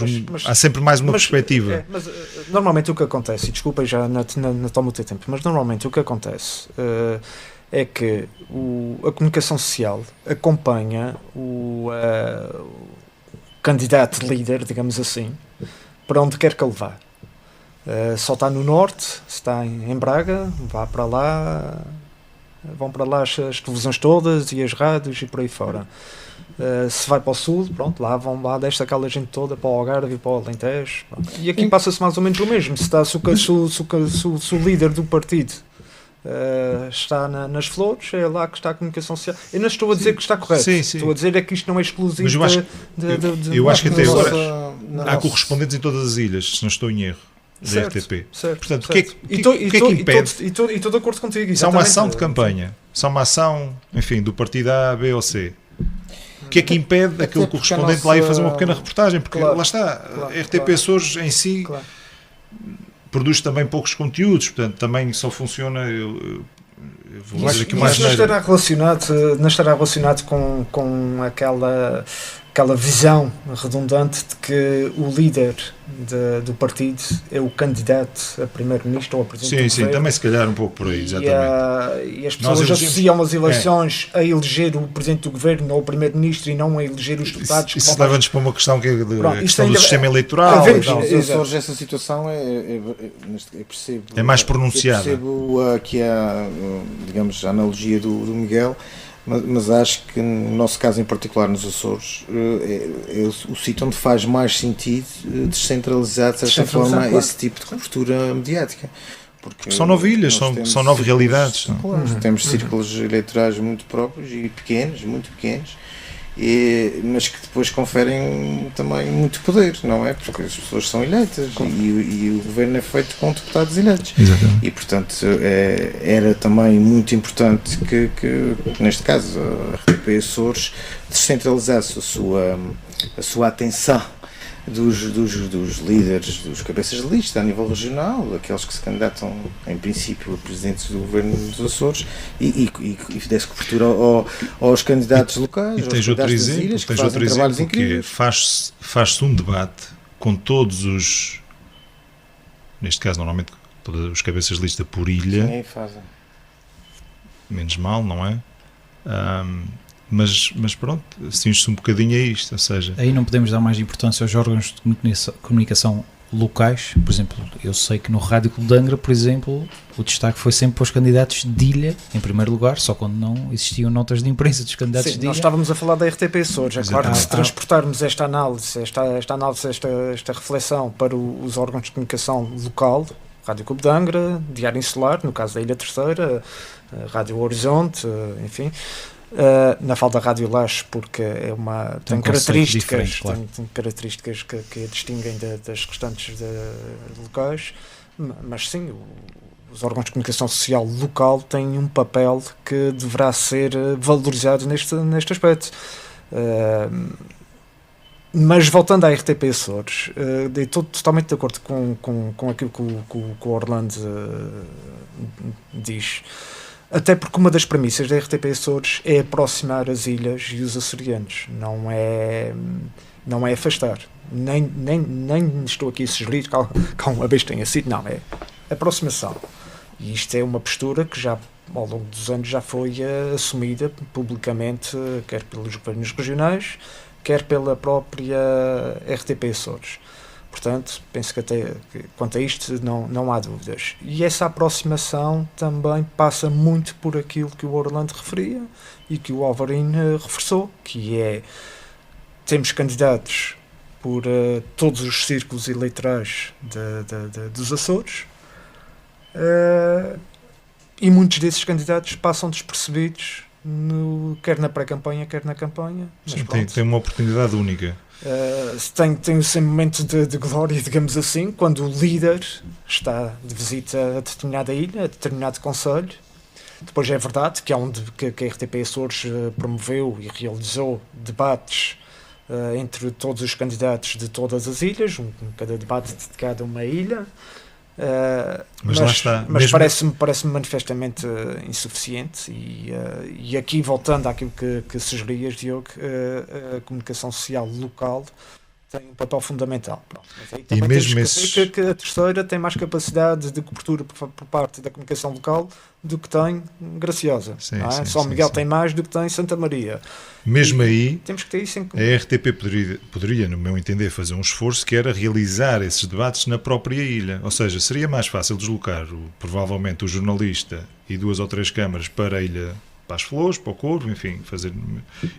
há sempre mais uma perspectiva. Mas normalmente o que acontece, e desculpa já não tomo o teu tempo, mas normalmente o que acontece é que a comunicação social acompanha o candidato líder, digamos assim, para onde quer que ele vá. Só está no norte, se está em Braga, vá para lá, vão para lá as televisões todas e as rádios e por aí fora. Se vai para o sul, pronto, lá deixa aquela gente toda para o Algarve e para o Alentejo. Pronto. E aqui passa-se mais ou menos o mesmo. Se o líder do partido está nas flores, é lá que está a comunicação social. Eu não estou a dizer que está correto. Sim. Estou a dizer é que isto não é exclusivo. Mas eu acho que até agora há correspondentes em todas as ilhas, se não estou em erro. Da RTP. Portanto, o que é que impede? E estou de acordo contigo. Isso é uma ação de campanha. Isso é uma ação, enfim, do partido A, B ou C. O que é que impede aquele correspondente lá ir fazer uma pequena reportagem? Porque lá está, a RTP Açores em si produz também poucos conteúdos, portanto, também só funciona... Vou dizer aqui mais não estará relacionado com aquela visão redundante de que o líder do partido é o candidato a primeiro-ministro ou a presidente do governo. Sim, também se calhar um pouco por aí, exatamente. E as pessoas associam as eleições a eleger o presidente do governo ou o primeiro-ministro e não a eleger os deputados. Isso leva-nos para uma questão que é a questão do sistema eleitoral. Surge essa situação, é mais pronunciada. Percebo que há, digamos, a analogia do Miguel, mas acho que no nosso caso em particular nos Açores é o sítio onde faz mais sentido descentralizar de certa forma esse tipo de cobertura mediática. Porque são 9 ilhas, são 9 realidades. Claro, temos círculos eleitorais muito próprios e pequenos, muito pequenos, mas que depois conferem também muito poder, não é? Porque as pessoas são eleitas e o governo é feito com deputados eleitos. Exatamente. E portanto era também muito importante que neste caso a RTP Açores descentralizasse a sua atenção dos líderes, dos cabeças de lista a nível regional, aqueles que se candidatam em princípio a presidentes do governo dos Açores e desse cobertura aos candidatos locais. E tens outro exemplo, que faz-se um debate com todos os, neste caso normalmente todos os cabeças de lista por ilha. Sim, fazem. Menos mal, não é? Mas pronto, cinge-se um bocadinho a isto, ou seja... Aí não podemos dar mais importância aos órgãos de comunicação locais. Por exemplo, eu sei que no Rádio Clube de Angra, por exemplo, o destaque foi sempre para os candidatos de ilha, em primeiro lugar, só quando não existiam notas de imprensa dos candidatos Sim, de ilha. nós estávamos a falar da RTP Açores. É claro que se transportarmos esta análise, esta reflexão para os órgãos de comunicação local, Rádio Clube de Angra, Diário Insular, no caso da Ilha Terceira, Rádio Horizonte, enfim, na falta da Rádio Laje, porque tem características, claro. tem características que a distinguem das restantes locais, mas sim, os órgãos de comunicação social local têm um papel que deverá ser valorizado neste aspecto. Mas voltando à RTP Açores, estou totalmente de acordo com aquilo que o Orlando diz. Até porque uma das premissas da RTP Açores é aproximar as ilhas e os açorianos, não é afastar. Nem estou aqui a sugerir que uma vez tenha sido, não, é aproximação. E isto é uma postura que já ao longo dos anos já foi assumida publicamente, quer pelos governos regionais, quer pela própria RTP Açores. Portanto, penso que até quanto a isto não há dúvidas. E essa aproximação também passa muito por aquilo que o Orlando referia e que o Alvarinho reforçou, que é, temos candidatos por todos os círculos eleitorais dos Açores, e muitos desses candidatos passam despercebidos, quer na pré-campanha, quer na campanha. Sim, tem uma oportunidade única. Tem o seu momento de glória, digamos assim, quando o líder está de visita a determinada ilha, a determinado concelho. Depois é verdade que que a RTP Açores promoveu e realizou debates entre todos os candidatos de todas as ilhas, cada debate dedicado a uma ilha. Mas lá está. Mas parece-me manifestamente insuficiente e aqui voltando àquilo que sugerias, Diogo, a comunicação social local tem um papel fundamental. Pronto. Mas aí também temos que a Terceira tem mais capacidade de cobertura por parte da comunicação local do que tem Graciosa. Sim, não é? sim, São sim, Miguel sim. tem mais do que tem Santa Maria. Mesmo aí, temos que ter isso em a RTP poderia, no meu entender, fazer um esforço que era realizar esses debates na própria ilha. Ou seja, seria mais fácil deslocar provavelmente o jornalista e 2 ou 3 câmaras para a ilha, para as Flores, para o Corvo, enfim,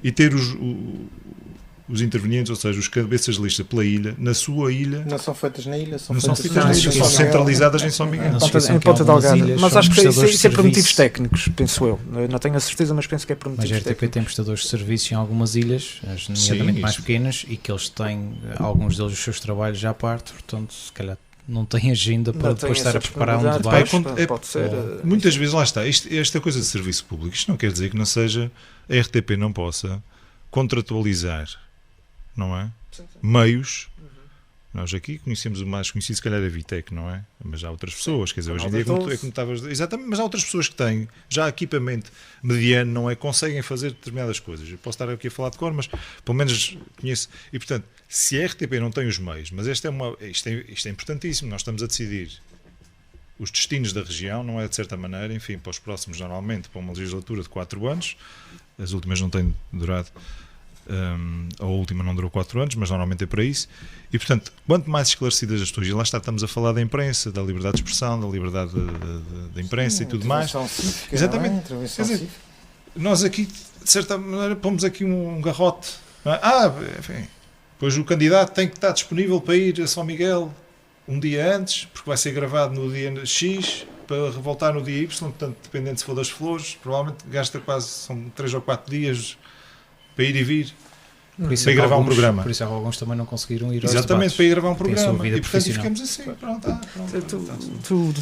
e ter os intervenientes, ou seja, os cabeças de lista pela ilha, na sua ilha. Não são feitas na ilha, são Não feitas são na ilha, são centralizadas em São Miguel. Em Ponta Delgada. Mas acho que isso é por motivos técnicos, penso eu. Não tenho a certeza, mas penso que é por motivos técnicos. Mas a RTP tem prestadores de serviço em algumas ilhas, nomeadamente mais pequenas, e que eles têm, alguns deles, os seus trabalhos já à parte, portanto, se calhar não têm agenda para depois estar a preparar um debate. Pode ser. Muitas vezes, lá está, esta coisa de serviço público, isto não quer dizer que não seja, a RTP não possa contratualizar, não é? Sim. Meios. Nós aqui conhecemos o mais conhecido, se calhar, a Vitec, não é? Mas há outras pessoas, quer dizer, hoje em dia, como estavas. Exatamente, mas há outras pessoas que têm já equipamento mediano, não é? Conseguem fazer determinadas coisas. Eu posso estar aqui a falar de cor, mas pelo menos conheço. E portanto, se a RTP não tem os meios, mas isto é importantíssimo, nós estamos a decidir os destinos da região, não é? De certa maneira, enfim, para os próximos, normalmente, para uma legislatura de 4 anos, as últimas não têm durado. A última não durou 4 anos, mas normalmente é para isso. E portanto, quanto mais esclarecidas as pessoas, e lá estamos a falar da imprensa, da liberdade de expressão, da liberdade da imprensa. Sim, e tudo mais. Cívica, exatamente. Quer dizer, nós aqui, de certa maneira, pomos aqui um garrote. Não é? Enfim, pois o candidato tem que estar disponível para ir a São Miguel um dia antes, porque vai ser gravado no dia X, para voltar no dia Y, portanto, dependendo se for das Flores, provavelmente gasta são 3 ou 4 dias para ir e vir, para ir gravar um programa. Por isso é que alguns também não conseguiram ir aos Exatamente, debates. para ir gravar um programa. E portanto ficamos assim. Pronto.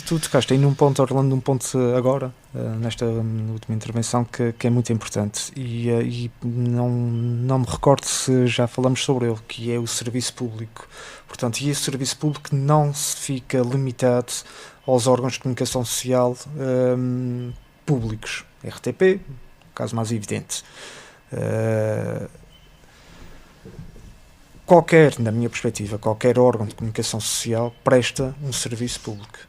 Tu tocaste aí num ponto, Orlando, num ponto agora, nesta última intervenção, que é muito importante e não me recordo se já falamos sobre ele, que é o serviço público. Portanto, e esse serviço público não se fica limitado aos órgãos de comunicação social públicos. RTP, caso mais evidente. Na minha perspectiva, qualquer órgão de comunicação social presta um serviço público.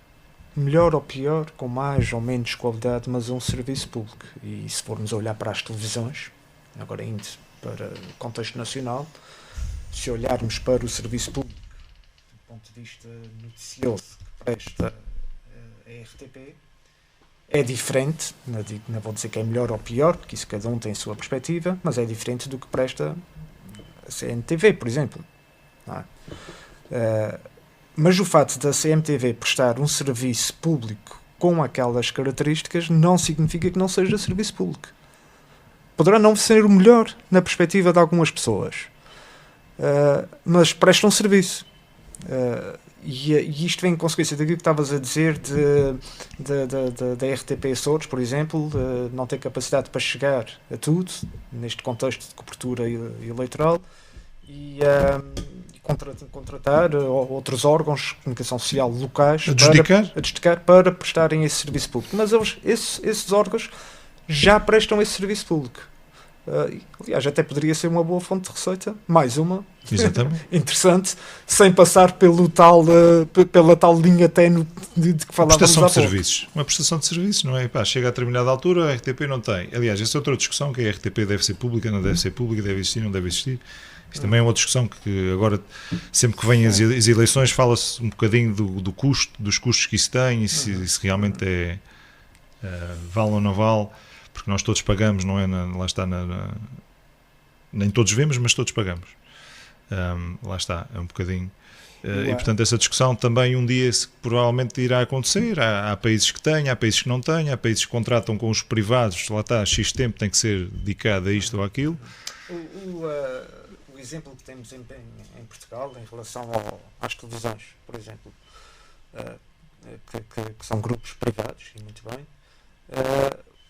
Melhor ou pior, com mais ou menos qualidade, mas é um serviço público. E se formos olhar para as televisões, agora indo para o contexto nacional, se olharmos para o serviço público do ponto de vista noticioso que presta a RTP, é diferente, não vou dizer que é melhor ou pior, porque isso cada um tem a sua perspectiva, mas é diferente do que presta a CMTV, por exemplo. Não é? Mas o facto da CMTV prestar um serviço público com aquelas características não significa que não seja serviço público. Poderá não ser o melhor na perspectiva de algumas pessoas, mas presta um serviço. E isto vem em consequência daquilo que estavas a dizer da RTP Açores, por exemplo, não ter capacidade para chegar a tudo, neste contexto de cobertura eleitoral, e contratar outros órgãos de comunicação social locais adjudicar para prestarem esse serviço público. Mas esses órgãos já prestam esse serviço público. Aliás, até poderia ser uma boa fonte de receita, mais uma interessante, sem passar pela tal linha tenue de que falávamos há pouco. Uma prestação de serviços, não é? Chega a determinada altura, a RTP não tem. Aliás, essa é outra discussão, que a RTP deve ser pública, não deve ser pública, deve existir, não deve existir. Isto também é uma discussão que agora, sempre que vêm as eleições, fala-se um bocadinho do custo, dos custos que isso tem, e se realmente vale ou não vale. Porque nós todos pagamos, não é? Lá está, nem todos vemos, mas todos pagamos. Lá está, é um bocadinho. E portanto, essa discussão também um dia provavelmente irá acontecer. Há países que têm, há países que não têm, há países que contratam com os privados, lá está, X tempo tem que ser dedicado a isto ou àquilo. O exemplo que temos em Portugal em relação às televisões, por exemplo, que são grupos privados, e muito bem.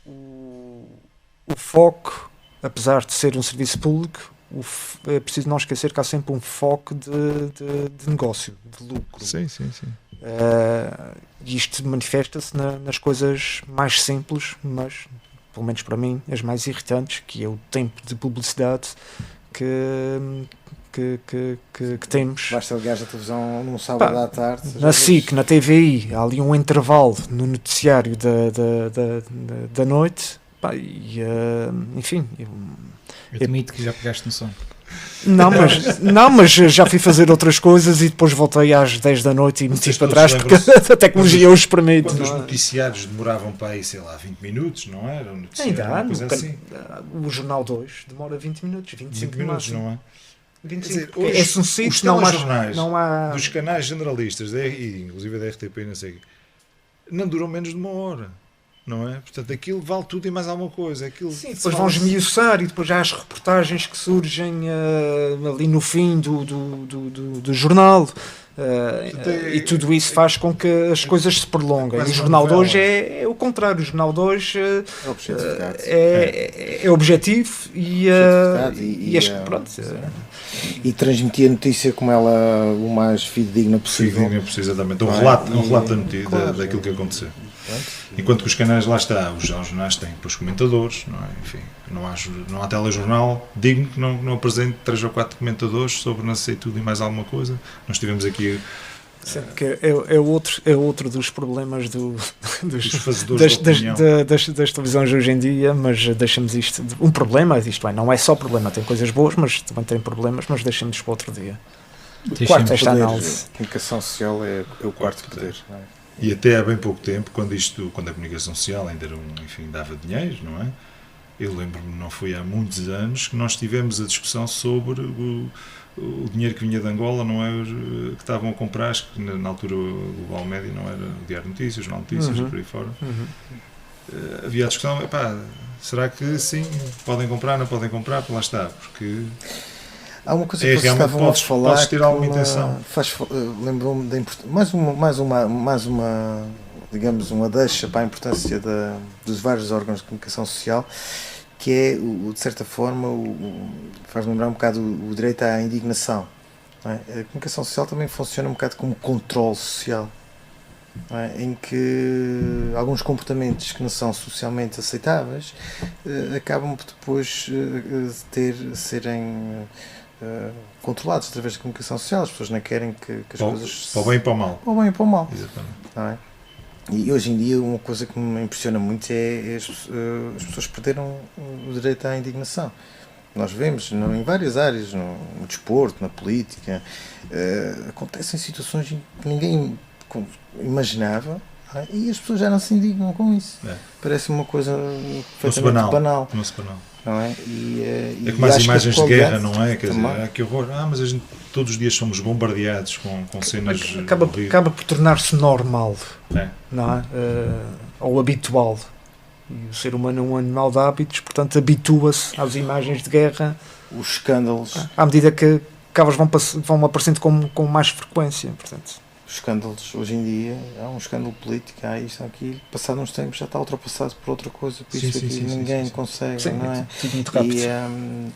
O foco, apesar de ser um serviço público, é preciso não esquecer que há sempre um foco de negócio, de lucro. Sim. E isto manifesta-se nas coisas mais simples, mas, pelo menos para mim, as mais irritantes, que é o tempo de publicidade que temos. Basta ligar a televisão num sábado à tarde. Na SIC, na TVI, há ali um intervalo no noticiário da noite. Enfim. Eu admito que já pegaste no som. Não, mas já fui fazer outras coisas e depois voltei às 10 da noite e meti para trás porque a tecnologia hoje permite. Quando os noticiários demoravam para aí, sei lá, 20 minutos, não era? Ainda há, assim. O Jornal 2 demora 20 minutos, 25 minutos, não é? 25. Dizer, hoje, os telejornais dos canais generalistas, inclusive da RTP, não sei, não duram menos de uma hora. Não é? Portanto, aquilo vale tudo e mais alguma coisa. Sim, depois vão esmiuçar e depois já há as reportagens que surgem ali no fim do jornal. E tudo isso faz com que as coisas se prolonguem. O jornal de hoje é o contrário. O jornal de hoje é objetivo e e transmitir a notícia como ela o mais fidedigna possível. Exatamente. Um relato da notícia, daquilo que aconteceu. Enquanto que os canais, lá está, os jornais têm depois comentadores, não é? Enfim, não há telejornal digno que não apresente 3 ou 4 comentadores sobre não sei tudo e mais alguma coisa. Nós tivemos aqui... Que é outro dos problemas das televisões hoje em dia, mas deixamos isto... Um problema, isto é, não é só problema, tem coisas boas, mas também tem problemas, mas deixamos para outro dia. Quarto esta análise. A comunicação social é o quarto poder, não é? E até há bem pouco tempo, quando a comunicação social ainda era dava dinheiro, não é? Eu lembro-me, não foi há muitos anos, que nós tivemos a discussão sobre o dinheiro que vinha de Angola, não é? Que estavam a comprar, acho que na altura o Global Média não era o Diário de Notícias, Jornal de Notícias, por aí fora. Havia a discussão, será que sim, podem comprar, não podem comprar? Lá está, porque... Há uma coisa que vocês estavam a falar, podes ter alguma intenção. Lembrou-me da mais uma, digamos, uma deixa para a importância dos vários órgãos de comunicação social, que é, de certa forma, faz lembrar um bocado o direito à indignação. Não é? A comunicação social também funciona um bocado como controle social, não é? Em que alguns comportamentos que não são socialmente aceitáveis acabam por depois serem controlados através da comunicação social. As pessoas não querem que as coisas... Para o bem e para o mal. Para o bem e para o mal. Exatamente. Não é? E hoje em dia uma coisa que me impressiona muito é as pessoas perderam o direito à indignação. nós vemos em várias áreas, no desporto, na política, acontecem situações que ninguém imaginava, e as pessoas já não se indignam com isso. Parece uma coisa perfeitamente banal. Não é? É como as imagens de guerra, não é? Quer dizer, que horror. Mas a gente todos os dias somos bombardeados com cenas. Acaba por tornar-se normal, não é? Ou habitual. E o ser humano é um animal de hábitos, portanto habitua-se às imagens de guerra. Os escândalos. À medida que elas vão aparecendo com mais frequência, portanto. Os escândalos, hoje em dia, há um escândalo político, há isto, há aquilo, passado uns tempos já está ultrapassado por outra coisa, por isso aqui ninguém consegue, não é?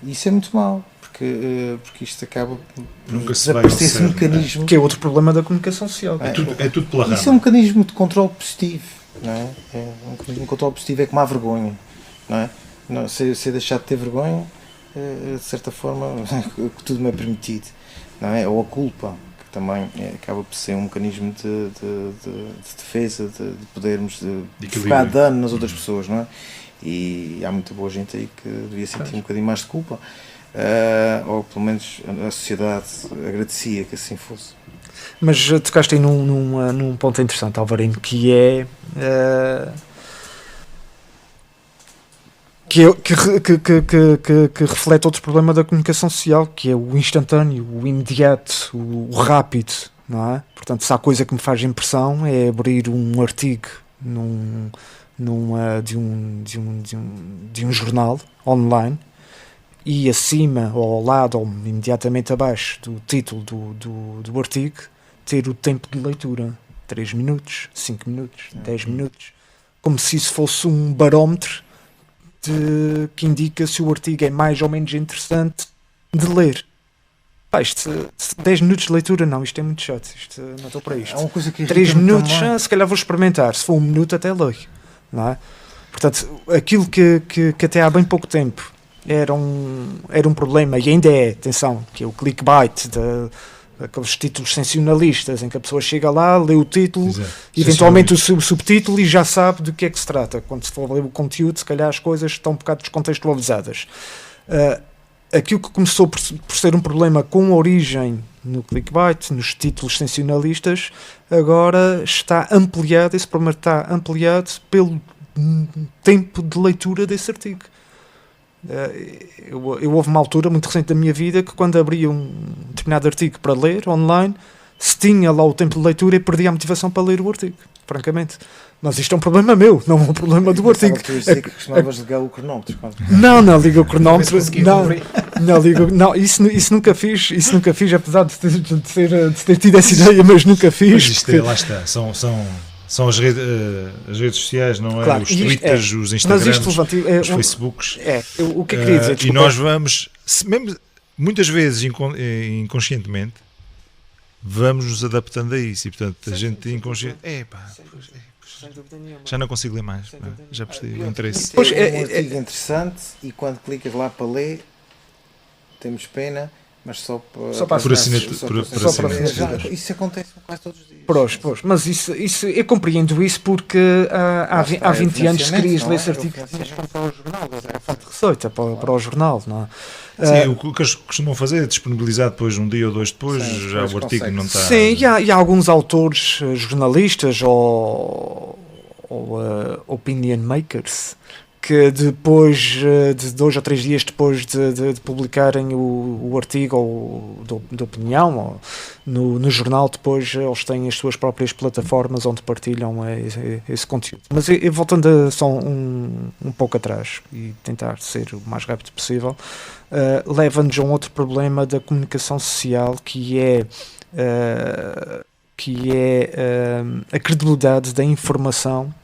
E isso é muito mau, porque isto acaba por desaparecer esse mecanismo. Que é outro problema da comunicação social. É tudo pela rama. Isso é um mecanismo de controle positivo, não é? Um mecanismo de controle positivo é como a vergonha, não é? Se deixar de ter vergonha, de certa forma, tudo me é permitido, não é? Ou a culpa. Também acaba por ser um mecanismo de defesa, de podermos focar dano nas outras pessoas, não é? E há muita boa gente aí que devia sentir um bocadinho mais de culpa, ou pelo menos a sociedade agradecia que assim fosse. Mas tocaste aí num ponto interessante, Alvarino, que é que reflete outro problema da comunicação social, que é o instantâneo, o imediato, o rápido, não é? Portanto, se há coisa que me faz impressão é abrir um artigo de um jornal online e acima ou ao lado ou imediatamente abaixo do título do artigo ter o tempo de leitura, 3 minutos, 5 minutos, 10 minutos, como se isso fosse um barómetro que indica se o artigo é mais ou menos interessante de ler. 10 minutos de leitura, não, isto é muito chato, não estou para isto. 3 minutos, se calhar vou experimentar, se for 1 minuto até leio, não é? Portanto, aquilo que até há bem pouco tempo era um problema, e ainda é, atenção, que é o clickbait, aqueles títulos sensacionalistas em que a pessoa chega lá, lê o título, eventualmente o subtítulo e já sabe do que é que se trata. Quando se for ler o conteúdo, se calhar as coisas estão um bocado descontextualizadas. Aquilo que começou por ser um problema com origem no clickbait, nos títulos sensacionalistas, agora está ampliado, esse problema está ampliado pelo tempo de leitura desse artigo. Eu houve uma altura muito recente da minha vida que quando abria um determinado artigo para ler online, se tinha lá o tempo de leitura e perdia a motivação para ler o artigo, francamente. Mas isto é um problema meu, não é um problema do artigo. Que costumavas ligar o cronómetro. Não ligo o cronómetro. Não, isso nunca fiz, apesar de ter tido essa ideia, mas nunca fiz. Mas isto lá está, são as redes sociais, não é? Claro, os Twitters, os Instagrams, os Facebooks. O que queria dizer? E nós vamos, mesmo, muitas vezes inconscientemente, vamos nos adaptando a isso. E portanto, a gente inconsciente. Já não consigo ler mais. Já percebi o interesse. Pois é um artigo interessante e quando clicas lá para ler, temos pena. Mas só para assinatura. Isso acontece quase todos os dias. Pois, mas isso, eu compreendo isso porque há 20 anos se querias ler esse artigo para o jornal, é a fonte de receita para o jornal, não é? Sim, o que eles costumam fazer é disponibilizar depois, um dia ou dois depois, já o artigo não está... Sim, e há alguns autores, jornalistas ou opinion makers, que depois de 2 ou 3 dias depois de publicarem o artigo ou de opinião ou no jornal, depois eles têm as suas próprias plataformas onde partilham esse conteúdo. Mas eu voltando só um pouco atrás e tentar ser o mais rápido possível, leva-nos a um outro problema da comunicação social, que é a credibilidade da informação,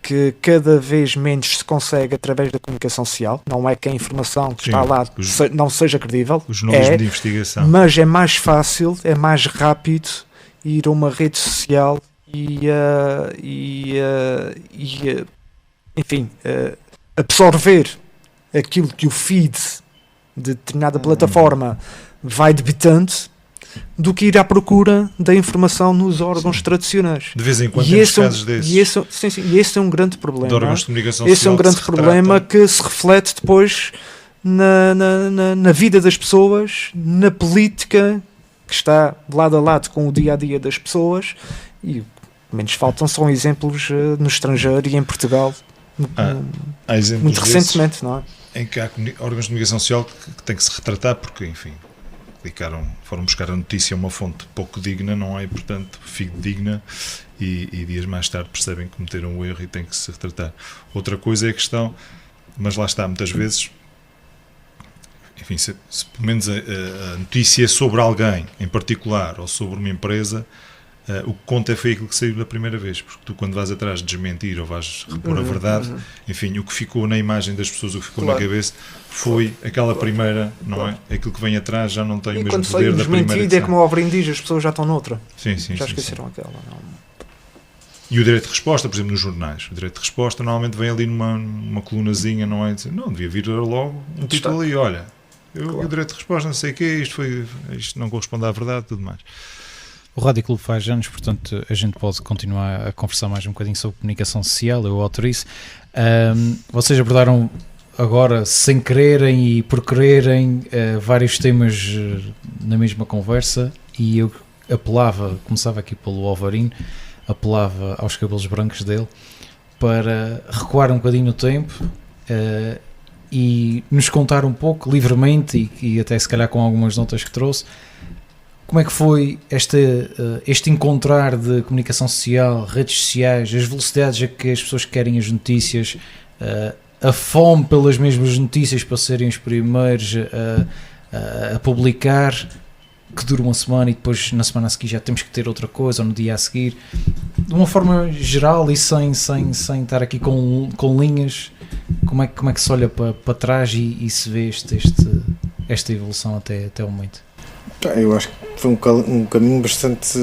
que cada vez menos se consegue através da comunicação social. Não é que a informação que está lá não seja credível, o jornalismo de investigação, mas é mais fácil, é mais rápido ir a uma rede social absorver aquilo que o feed de determinada plataforma vai debitando, do que ir à procura da informação nos órgãos tradicionais. De vez em quando temos casos desses. E esse é um grande problema. De órgãos de comunicação social. Esse é um grande problema que se reflete depois na vida das pessoas, na política que está lado a lado com o dia-a-dia das pessoas, e menos faltam são exemplos no estrangeiro e em Portugal, há exemplos muito recentemente, não é? Em que há órgãos de comunicação social que têm que se retratar porque, enfim, foram buscar a notícia a uma fonte pouco digna, não é, portanto, fidedigna, e dias mais tarde percebem que cometeram um erro e têm que se retratar. Outra coisa é a questão, mas lá está, muitas vezes, enfim, se pelo menos a notícia é sobre alguém em particular ou sobre uma empresa, o que conta foi aquilo que saiu da primeira vez, porque tu, quando vais atrás de desmentir ou vais repor a verdade, enfim, o que ficou na imagem das pessoas, o que ficou na cabeça foi aquela primeira, não é? Aquilo que vem atrás já não tem o mesmo poder da primeira. Quando é como o Obrindiz, as pessoas já estão noutra. Sim, já esqueceram aquela. Não. E o direito de resposta, por exemplo, nos jornais, o direito de resposta normalmente vem ali numa colunazinha, não é? Não, devia vir logo um título ali, olha, o direito de resposta, não sei o quê, isto não corresponde à verdade, tudo mais. O Rádio Clube faz anos, portanto a gente pode continuar a conversar mais um bocadinho sobre comunicação social, eu autorizo. Vocês abordaram agora, sem quererem e por quererem, vários temas na mesma conversa, e eu começava aqui pelo Alvarinho, apelava aos cabelos brancos dele para recuar um bocadinho no tempo e nos contar um pouco, livremente, e até se calhar com algumas notas que trouxe, como é que foi este encontrar de comunicação social, redes sociais, as velocidades a que as pessoas querem as notícias, a fome pelas mesmas notícias para serem os primeiros a publicar, que dura uma semana e depois na semana a seguir já temos que ter outra coisa, ou no dia a seguir, de uma forma geral e sem estar aqui com linhas, como é que se olha para trás e se vê esta evolução até o momento? Eu acho que foi um caminho bastante,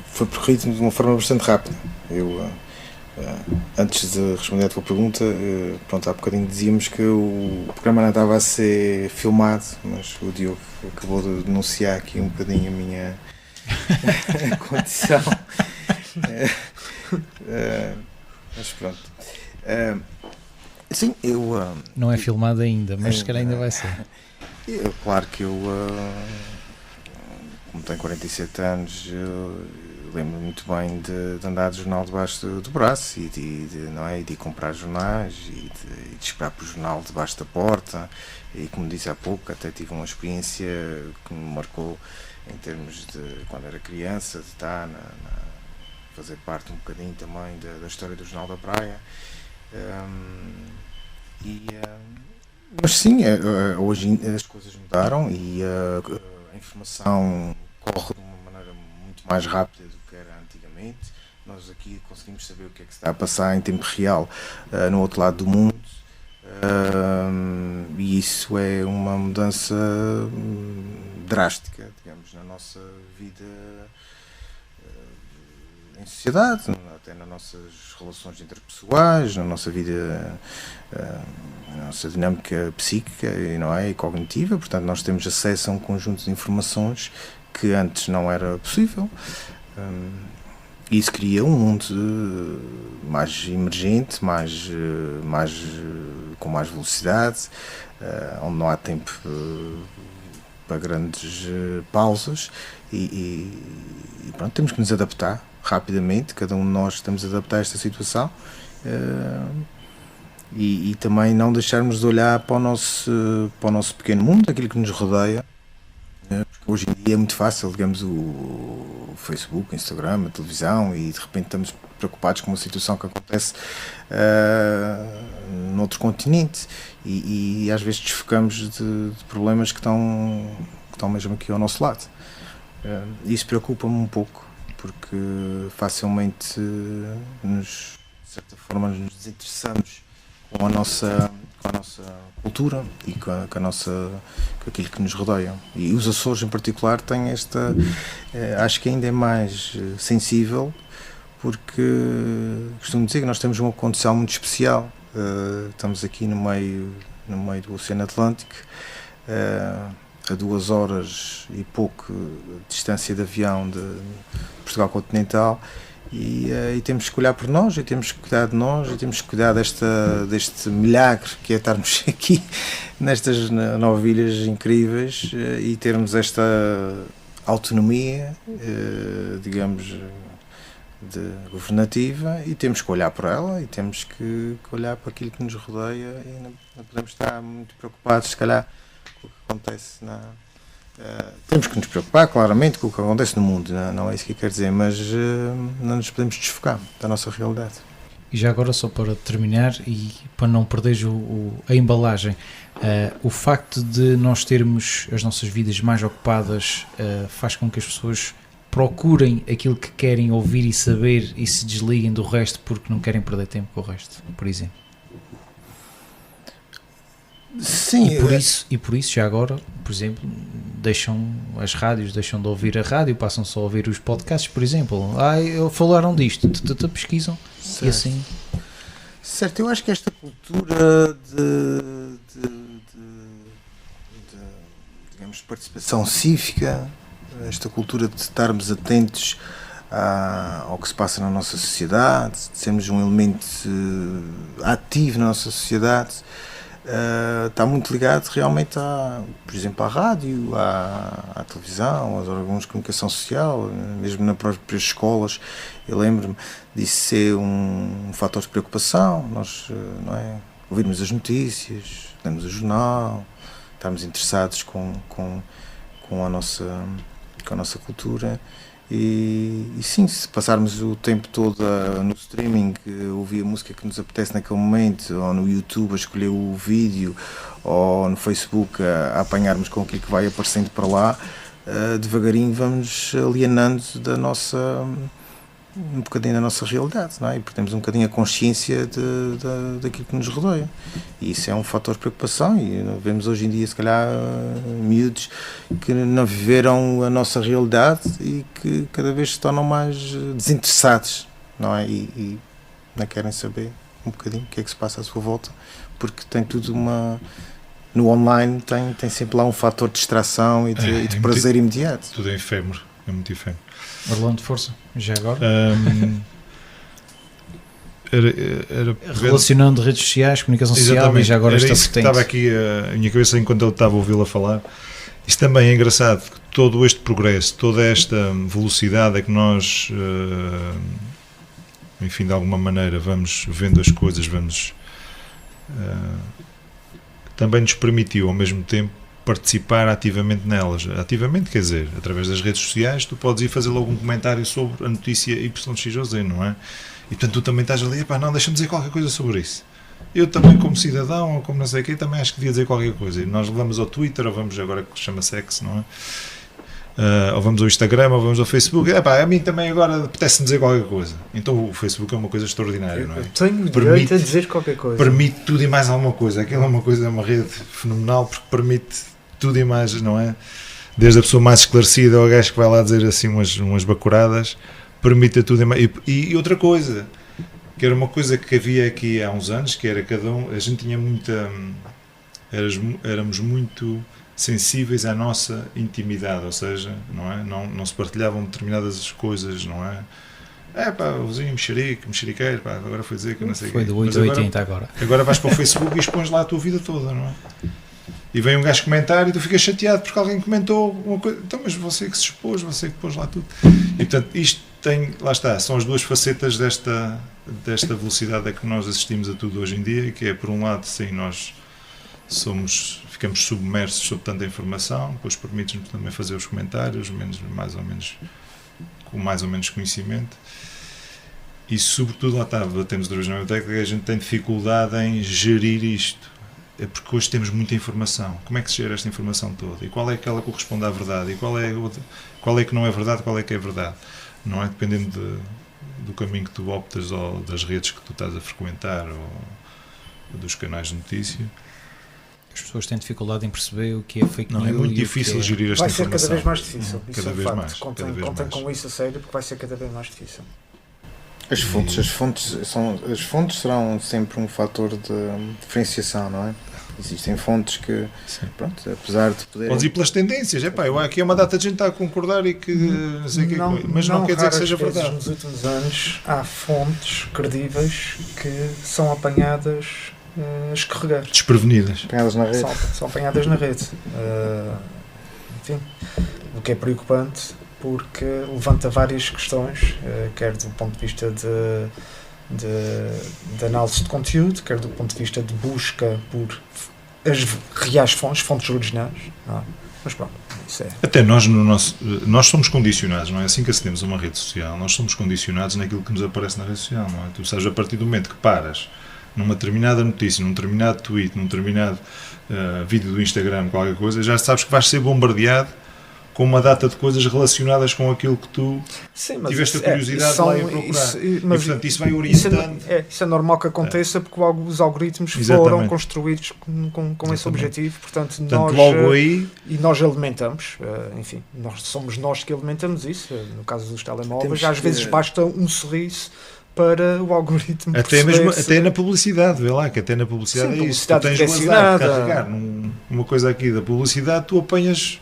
foi percorrido de uma forma bastante rápida. Antes de responder à tua pergunta, pronto, há bocadinho dizíamos que o programa não estava a ser filmado, mas o Diogo acabou de denunciar aqui um bocadinho a minha condição. Mas pronto. Sim, não é filmado ainda, mas se calhar ainda vai ser. Claro que como tenho 47 anos, lembro-me muito bem de andar de jornal debaixo do braço e de comprar jornais e de esperar por o jornal debaixo da porta, e como disse há pouco, até tive uma experiência que me marcou em termos de quando era criança, de estar fazer parte um bocadinho também da história do Jornal da Praia. Mas sim, hoje as coisas mudaram e a informação corre de uma maneira muito mais rápida do que era antigamente. Nós aqui conseguimos saber o que é que se está a passar em tempo real no outro lado do mundo, e isso é uma mudança drástica, digamos, na nossa vida em sociedade, até nas nossas relações interpessoais, na nossa vida, na nossa dinâmica psíquica e cognitiva. Portanto, nós temos acesso a um conjunto de informações que antes não era possível. E isso cria um mundo mais emergente, com mais velocidade, onde não há tempo para grandes pausas e pronto, temos que nos adaptar rapidamente, cada um de nós estamos a adaptar a esta situação, e também não deixarmos de olhar para o nosso pequeno mundo, aquilo que nos rodeia, porque hoje em dia é muito fácil, digamos, o Facebook, o Instagram, a televisão, e de repente estamos preocupados com uma situação que acontece noutro continente, e às vezes desfocamos de problemas que estão mesmo aqui ao nosso lado. Isso preocupa-me um pouco, porque facilmente de certa forma nos desinteressamos com a nossa cultura e com aquilo que nos rodeia. E os Açores em particular têm acho que ainda é mais sensível, porque costumo dizer que nós temos uma condição muito especial. Estamos aqui no meio do Oceano Atlântico, a 2 horas e pouco de distância de avião de Portugal continental, e temos que olhar por nós, e temos que cuidar de nós, e temos que cuidar deste milagre que é estarmos aqui nestas novilhas incríveis e termos esta autonomia, digamos, governativa, e temos que olhar para ela e temos que olhar para aquilo que nos rodeia e não podemos estar muito preocupados, se calhar, com o que acontece temos que nos preocupar, claramente, com o que acontece no mundo, não é isso que eu quero dizer, mas não nos podemos desfocar da nossa realidade. E já agora, só para terminar e para não perderes a embalagem, o facto de nós termos as nossas vidas mais ocupadas faz com que as pessoas procurem aquilo que querem ouvir e saber e se desliguem do resto porque não querem perder tempo com o resto, por exemplo. Sim, e por isso já agora, por exemplo, deixam as rádios, deixam de ouvir a rádio, passam só a ouvir os podcasts, por exemplo. Falaram disto, pesquisam, certo. E assim. Certo, eu acho que esta cultura digamos, participação cívica, esta cultura de estarmos atentos ao que se passa na nossa sociedade, de sermos um elemento ativo na nossa sociedade, está muito ligado realmente, por exemplo, à rádio, à televisão, aos órgãos de comunicação social, mesmo nas próprias escolas. Eu lembro-me disso ser um fator de preocupação, nós ouvirmos as notícias, lermos o jornal, estarmos interessados com a nossa cultura. E sim, se passarmos o tempo todo no streaming, ouvir a música que nos apetece naquele momento, ou no YouTube a escolher o vídeo, ou no Facebook a apanharmos com aquilo que vai aparecendo para lá, devagarinho vamos alienando um bocadinho da nossa realidade, não é? E perdemos um bocadinho a consciência daquilo que nos rodeia. E isso é um fator de preocupação, e vemos hoje em dia, se calhar, miúdos que não viveram a nossa realidade e que cada vez se tornam mais desinteressados, não é? E não querem saber um bocadinho o que é que se passa à sua volta, porque tem tudo no online tem sempre lá um fator de distração e de prazer imediato. Tudo é efêmero, é muito efêmero. Orlando, força, já agora. Relacionando redes sociais, comunicação social, e já agora esta vertente. Estava aqui a minha cabeça enquanto ele estava a ouvi-la falar. Isto também é engraçado, que todo este progresso, toda esta velocidade é que nós, enfim, de alguma maneira vamos vendo as coisas, também nos permitiu ao mesmo tempo participar ativamente nelas. Ativamente, quer dizer, através das redes sociais, tu podes ir fazer logo um comentário sobre a notícia YX ou Z, não é? E portanto tu também estás ali, não, deixa-me dizer qualquer coisa sobre isso. Eu também, como cidadão, ou como não sei o quê, também acho que devia dizer qualquer coisa. E nós levamos ao Twitter, ou vamos agora que chama-se X, não é? Ou vamos ao Instagram, ou vamos ao Facebook. A mim também agora apetece-me dizer qualquer coisa. Então o Facebook é uma coisa extraordinária, não é? Eu tenho o direito a dizer qualquer coisa. Permite tudo e mais alguma coisa. Aquilo é uma rede fenomenal, porque permite tudo e mais, não é? Desde a pessoa mais esclarecida ao gajo que vai lá dizer assim umas bacuradas, permite tudo e mais. E outra coisa, que era uma coisa que havia aqui há uns anos, que era cada um, a gente tinha muita, éramos muito sensíveis à nossa intimidade, ou seja, não é? Não se partilhavam determinadas coisas, não é? O vizinho mexeriqueiro, agora foi dizer que eu não sei o que. Foi do 880 agora. Agora vais para o Facebook e expões lá a tua vida toda, não é? E vem um gajo comentar e tu ficas chateado porque alguém comentou uma coisa. Então, mas você que se expôs, você que pôs lá tudo. E portanto, isto lá está, são as duas facetas desta velocidade a que nós assistimos a tudo hoje em dia, que é, por um lado, sim, nós ficamos submersos sob tanta informação, depois permite-nos também fazer os comentários, com mais ou menos conhecimento. E, sobretudo, lá está, batemos outra vez na biblioteca, que a gente tem dificuldade em gerir isto. É porque hoje temos muita informação. Como é que se gera esta informação toda? E qual é aquela que corresponde à verdade? E qual é que não é verdade? Qual é que é verdade? Não é? Dependendo do caminho que tu optas, ou das redes que tu estás a frequentar, ou dos canais de notícia. As pessoas têm dificuldade em perceber o que é fake news. É muito difícil gerir esta informação. Vai ser cada vez mais difícil. Isso cada é vez facto. mais. Contem com isso a sério, porque vai ser cada vez mais difícil. As fontes serão sempre um fator de diferenciação, não é? Existem fontes que, pronto, apesar de poder... Podes ir pelas tendências, aqui é uma data de gente está a concordar e que não sei o que, mas não quer dizer que seja verdade. Nos últimos anos há fontes credíveis que são apanhadas escorregar. Desprevenidas. Apanhadas na rede. São apanhadas na rede. Enfim, o que é preocupante porque levanta várias questões, quer do ponto de vista de análise de conteúdo, quer do ponto de vista de busca por as reais fontes originais. Mas pronto, isso é. Até nós somos condicionados, não é? Assim que acedemos a uma rede social, nós somos condicionados naquilo que nos aparece na rede social, não é? Tu sabes, a partir do momento que paras numa determinada notícia, num determinado tweet, num determinado vídeo do Instagram, qualquer coisa, já sabes que vais ser bombardeado com uma data de coisas relacionadas com aquilo que tu tiveste a curiosidade de lá ir procurar. E portanto isso vai orientando. Isso é normal que aconteça porque os algoritmos foram construídos com esse objetivo, portanto nós, logo aí... E nós alimentamos, enfim, somos nós que alimentamos isso, no caso dos telemóveis, às vezes basta um sorriso para o algoritmo até na publicidade, vê lá, que até na publicidade é isso. Tu tens o azar de carregar numa coisa aqui da publicidade, tu apanhas.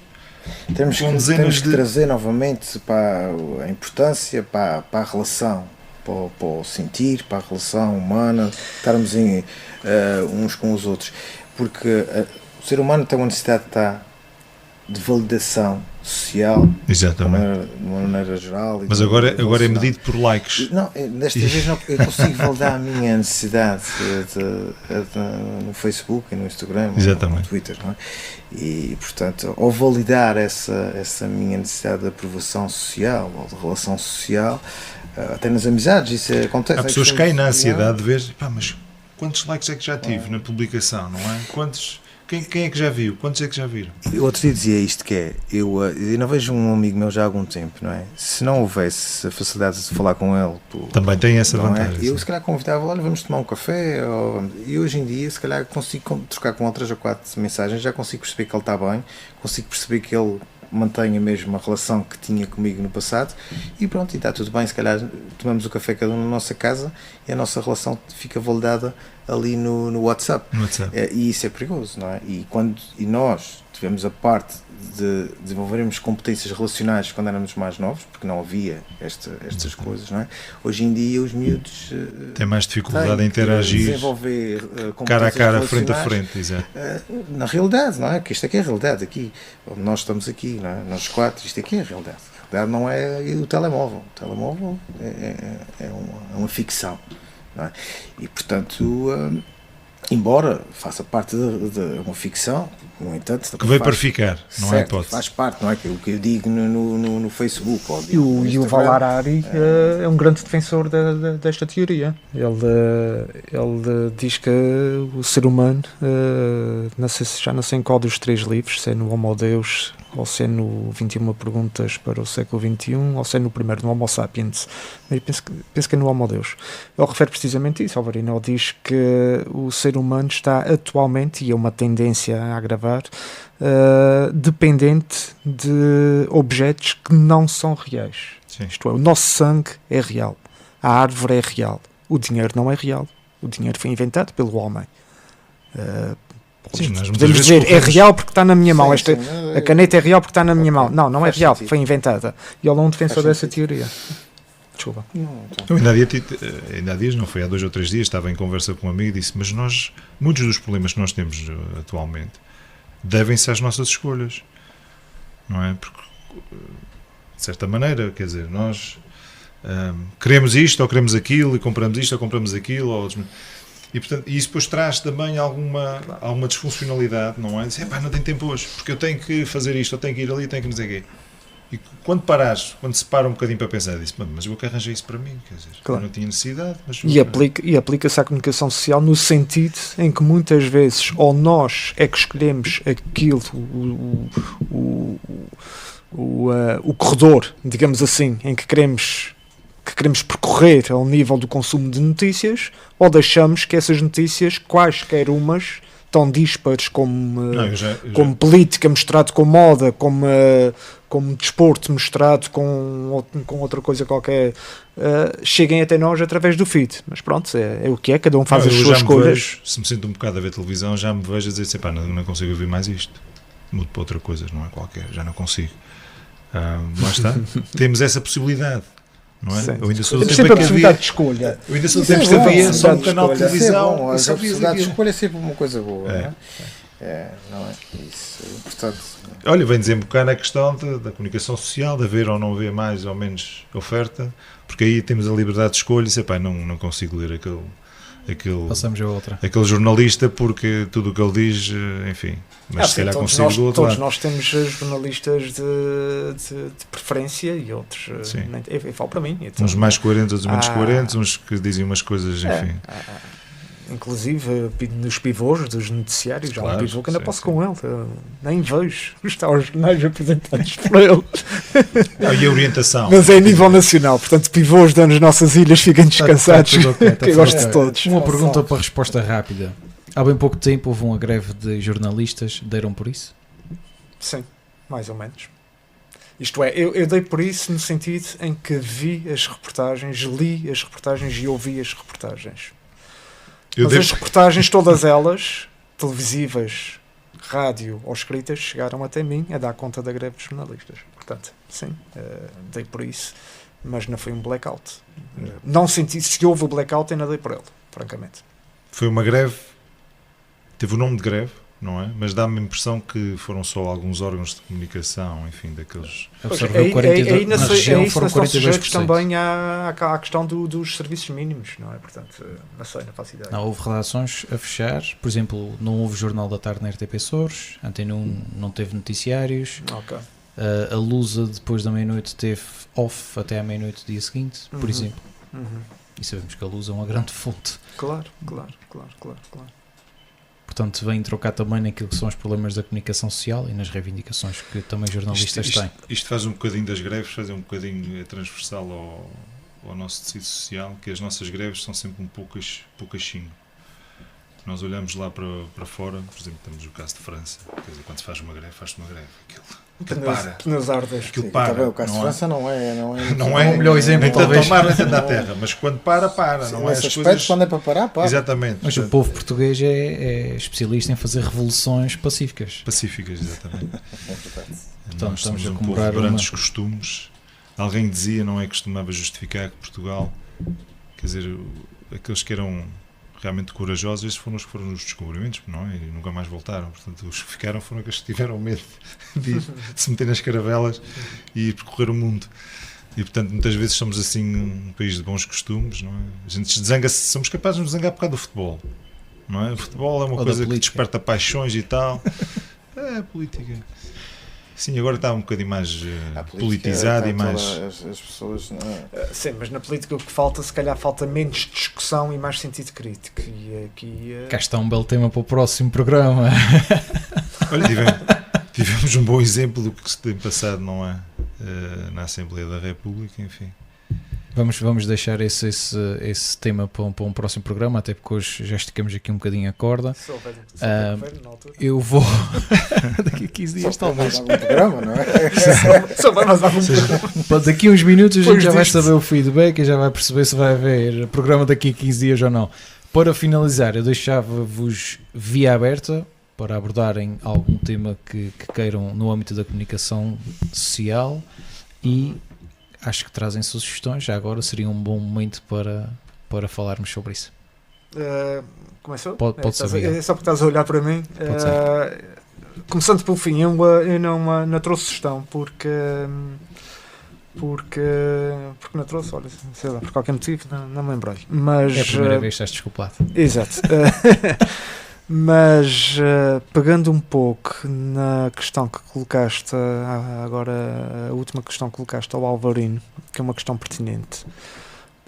Temos que trazer novamente para a importância, para a relação, para o sentir, para a relação humana, estarmos uns com os outros, porque o ser humano tem uma necessidade de validação social. Exatamente. De uma maneira geral. Mas agora é medido por likes. Não, desta vez não, eu consigo validar a minha necessidade no Facebook e no Instagram, exatamente, no Twitter, não é? E, portanto, ao validar essa minha necessidade de aprovação social ou de relação social, até nas amizades, isso acontece. Há pessoas que caem na ansiedade de ver, mas quantos likes é que já tive na publicação, não é? Quem é que já viu? Quantos é que já viram? Eu outro dia dizia isto, que é, eu não vejo um amigo meu já há algum tempo, não é? Se não houvesse a facilidade de falar com ele... Também tem essa vantagem. Eu se calhar convidava, olha, vamos tomar um café, e hoje em dia se calhar consigo trocar com 3 ou 4 mensagens, já consigo perceber que ele está bem, consigo perceber que ele mantém a mesma relação que tinha comigo no passado, e pronto, e está tudo bem, se calhar tomamos o café cada um na nossa casa e a nossa relação fica validada ali no WhatsApp. E isso é perigoso, não é? E nós tivemos a parte de desenvolvermos competências relacionais quando éramos mais novos, porque não havia estas coisas, não é? Hoje em dia os miúdos têm mais dificuldade em interagir, desenvolver cara a cara, frente a frente, exato. Na realidade, não é? Que isto aqui é a realidade, aqui, onde nós estamos aqui, não é? Nós 4, isto aqui é a realidade. A realidade não é o telemóvel. O telemóvel é uma ficção. Não é? E portanto, embora faça parte de uma ficção, no entanto, que veio para ficar, não é hipótese. Faz parte, não é? Aquilo que eu digo no Facebook. E o Val Harari é um grande defensor desta teoria. Ele diz que o ser humano, já não sei em qual dos 3 livros, se é no Homo Deus, ou se é no 21 Perguntas para o século XXI, ou se é no primeiro, no Homo Sapiens, mas penso que é no Homo Deus. Ele refere precisamente isso, Alvarino. Ele diz que o ser humano está atualmente, e é uma tendência a agravar, dependente de objetos que não são reais. Sim. Isto é, o nosso sangue é real, a árvore é real, o dinheiro não é real, o dinheiro foi inventado pelo homem. Sim, podemos dizer, é real porque está na minha mão. A caneta é real porque está na minha mão. Não é real, foi inventada. E ele é um defensor dessa teoria. Desculpa. Ainda há dias, não foi há 2 ou 3 dias, estava em conversa com um amigo e disse, mas muitos dos problemas que nós temos atualmente devem-se às nossas escolhas, não é? Porque, de certa maneira, quer dizer, nós queremos isto ou queremos aquilo e compramos isto ou compramos aquilo, e portanto, isso depois traz também alguma disfuncionalidade, não é? Dizer, não tenho tempo hoje, porque eu tenho que fazer isto, eu tenho que ir ali, tenho que não sei o quê. E quando se para um bocadinho para pensar, disse, mas eu que arranjei isso para mim, quer dizer, eu não tinha necessidade. Mas aplica-se à comunicação social no sentido em que muitas vezes ou nós é que escolhemos aquilo, o corredor, digamos assim, em que queremos percorrer ao nível do consumo de notícias, ou deixamos que essas notícias, quaisquer umas, tão díspares como política misturado com moda, como desporto misturado com outra coisa qualquer, cheguem até nós através do feed. Mas pronto, é o que é, cada um faz as suas escolhas. Se me sinto um bocado a ver televisão, já me vejo a dizer assim, não consigo ouvir mais isto, mudo para outra coisa, não é qualquer, já não consigo. Lá está, temos essa possibilidade, não é? Sim. Eu ainda sou do Temos tempo sempre a em que possibilidade havia, de escolha. eu ainda sou do Isso é tempo que bom, havia só um possibilidade de canal de escolha. televisão. Bom, e a só vias possibilidade de aquilo. escolha é sempre uma coisa boa, É. não é? Não é? Isso é importante. Olha, vem desembocar na questão da comunicação social, de haver ou não haver mais ou menos oferta, porque aí temos a liberdade de escolha e sei, não consigo ler aquele Passamos a outra. aquele jornalista porque tudo o que ele diz, enfim, mas se calhar consigo do outro todos lado. nós temos jornalistas de preferência e outros. Sim. Eu falo para mim. Então, Uns mais coerentes, outros menos Ah. coerentes, uns que dizem umas coisas, enfim. Inclusive nos pivôs dos noticiários, há um Claro, pivô que ainda sim, posso sim. com ele, nem vejo. Está os jornais apresentados por ele. E a orientação. Mas é a nível nacional, portanto, pivôs das nossas ilhas fiquem descansados. Tá tudo ok, tá que eu tudo gosto ok. de todos. Uma pergunta para resposta rápida. Há bem pouco tempo houve uma greve de jornalistas, deram por isso? Sim, mais ou menos. Isto é, eu dei por isso no sentido em que vi as reportagens, li as reportagens e ouvi as reportagens. Eu Mas devo- as reportagens, todas elas, televisivas, rádio ou escritas, chegaram até mim a dar conta da greve dos jornalistas. Portanto, sim, dei por isso, mas não foi um blackout. Não senti, se houve o blackout, ainda dei por ele, francamente. Foi uma greve, teve o nome de greve, não é? Mas dá-me a impressão que foram só alguns órgãos de comunicação, enfim, daqueles. Absorveu 42, ainda na sei, região isso foram não são sujeitos 42%. também à questão dos serviços mínimos, não é? Portanto, não sei, não faço ideia. Não, houve redações a fechar, por exemplo, não houve Jornal da Tarde na RTP Açores, Antena 1 não teve noticiários, Ok. a Lusa depois da meia-noite teve off até à meia-noite do dia seguinte, por Uhum. exemplo. Uhum. E sabemos que a Lusa é uma grande fonte. Claro. Portanto, vem trocar também naquilo que são os problemas da comunicação social e nas reivindicações que também jornalistas têm. Isto faz um bocadinho das greves, faz um bocadinho transversal ao nosso tecido social, que as nossas greves são sempre um poucachinho. Nós olhamos lá para fora, por exemplo, temos o caso de França, quer dizer, quando se faz uma greve, faz-se uma greve. Aquilo para. Pneus árvores. Aquilo Sim, para. tá bem, o caso de não é? França não é Não é o melhor exemplo, nem tanto talvez. ao mar, nem tanto à terra, mas quando para, Sim, não é? nesse As aspecto, coisas... quando é para parar, para. Exatamente. Mas o portanto, povo português é especialista em fazer revoluções pacíficas. pacíficas, exatamente. Portanto, Nós somos estamos a um comemorar povo de grandes uma- costumes. Alguém dizia, não é, costumava justificar que Portugal, quer dizer, aqueles que eram realmente corajosos, esses foram os que foram os descobrimentos, não é? E nunca mais voltaram. Portanto, os que ficaram foram aqueles que tiveram medo de se meter nas caravelas e ir percorrer o mundo. E, portanto, muitas vezes somos assim um país de bons costumes, não é? A gente zanga-se, somos capazes de nos zangar por causa do futebol, não é? O futebol é uma Ou da coisa que política. desperta paixões e tal. É, política. Sim, agora está um bocadinho mais A política, politizado e tá, mais... as pessoas. Não é? Sim, mas na política o que falta, se calhar, falta menos discussão e mais sentido crítico. E aqui. Cá está um belo tema para o próximo programa. Olha, tivemos um bom exemplo do que se tem passado, não é? Na Assembleia da República, enfim. Vamos deixar esse tema para um próximo programa, até porque hoje já esticamos aqui um bocadinho a corda. Se houver Ah, governo, na altura. Eu vou daqui a 15 dias, Só mais talvez. algum programa, não é? Só vai mais algum Para daqui a uns minutos a gente Depois já vai disto. saber o feedback e já vai perceber se vai haver programa daqui a 15 dias ou não. Para finalizar, eu deixava-vos via aberta para abordarem algum tema que queiram no âmbito da comunicação social e acho que trazem sugestões. Já agora seria um bom momento para falarmos sobre isso. Começou? Pode Estás ser, a- é só porque estás a olhar para mim. Pode ser. Começando pelo fim, eu não trouxe sugestão porque não trouxe, olha, sei lá, por qualquer motivo, não me lembrei. Mas, É a primeira vez que estás desculpado. Exato. Mas pegando um pouco na questão que colocaste agora, a última questão que colocaste ao Alvarino, que é uma questão pertinente,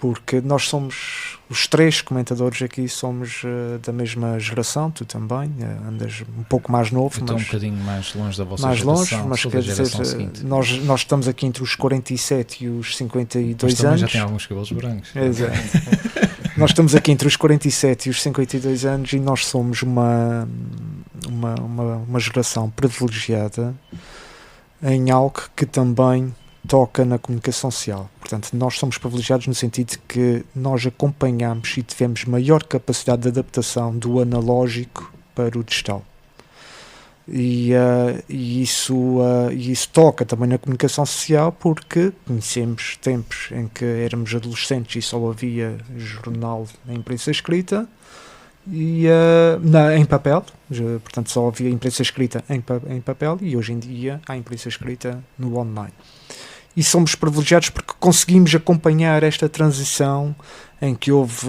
porque nós somos, os três comentadores aqui somos da mesma geração, tu também, andas um pouco mais novo, Eu estou um mas bocadinho mais longe da vossa mais geração, longe, mas sou quer da geração dizer, seguinte. nós estamos aqui entre os 47 e os 52 Mas também anos. já tem alguns cabelos brancos. Exato. Nós estamos aqui entre os 47 e os 52 anos e nós somos uma geração privilegiada em algo que também toca na comunicação social. Portanto, nós somos privilegiados no sentido de que nós acompanhamos e tivemos maior capacidade de adaptação do analógico para o digital. E isso toca também na comunicação social, porque conhecemos tempos em que éramos adolescentes e só havia jornal na imprensa escrita e em papel, portanto só havia imprensa escrita em papel, e hoje em dia há imprensa escrita no online. E somos privilegiados porque conseguimos acompanhar esta transição em que houve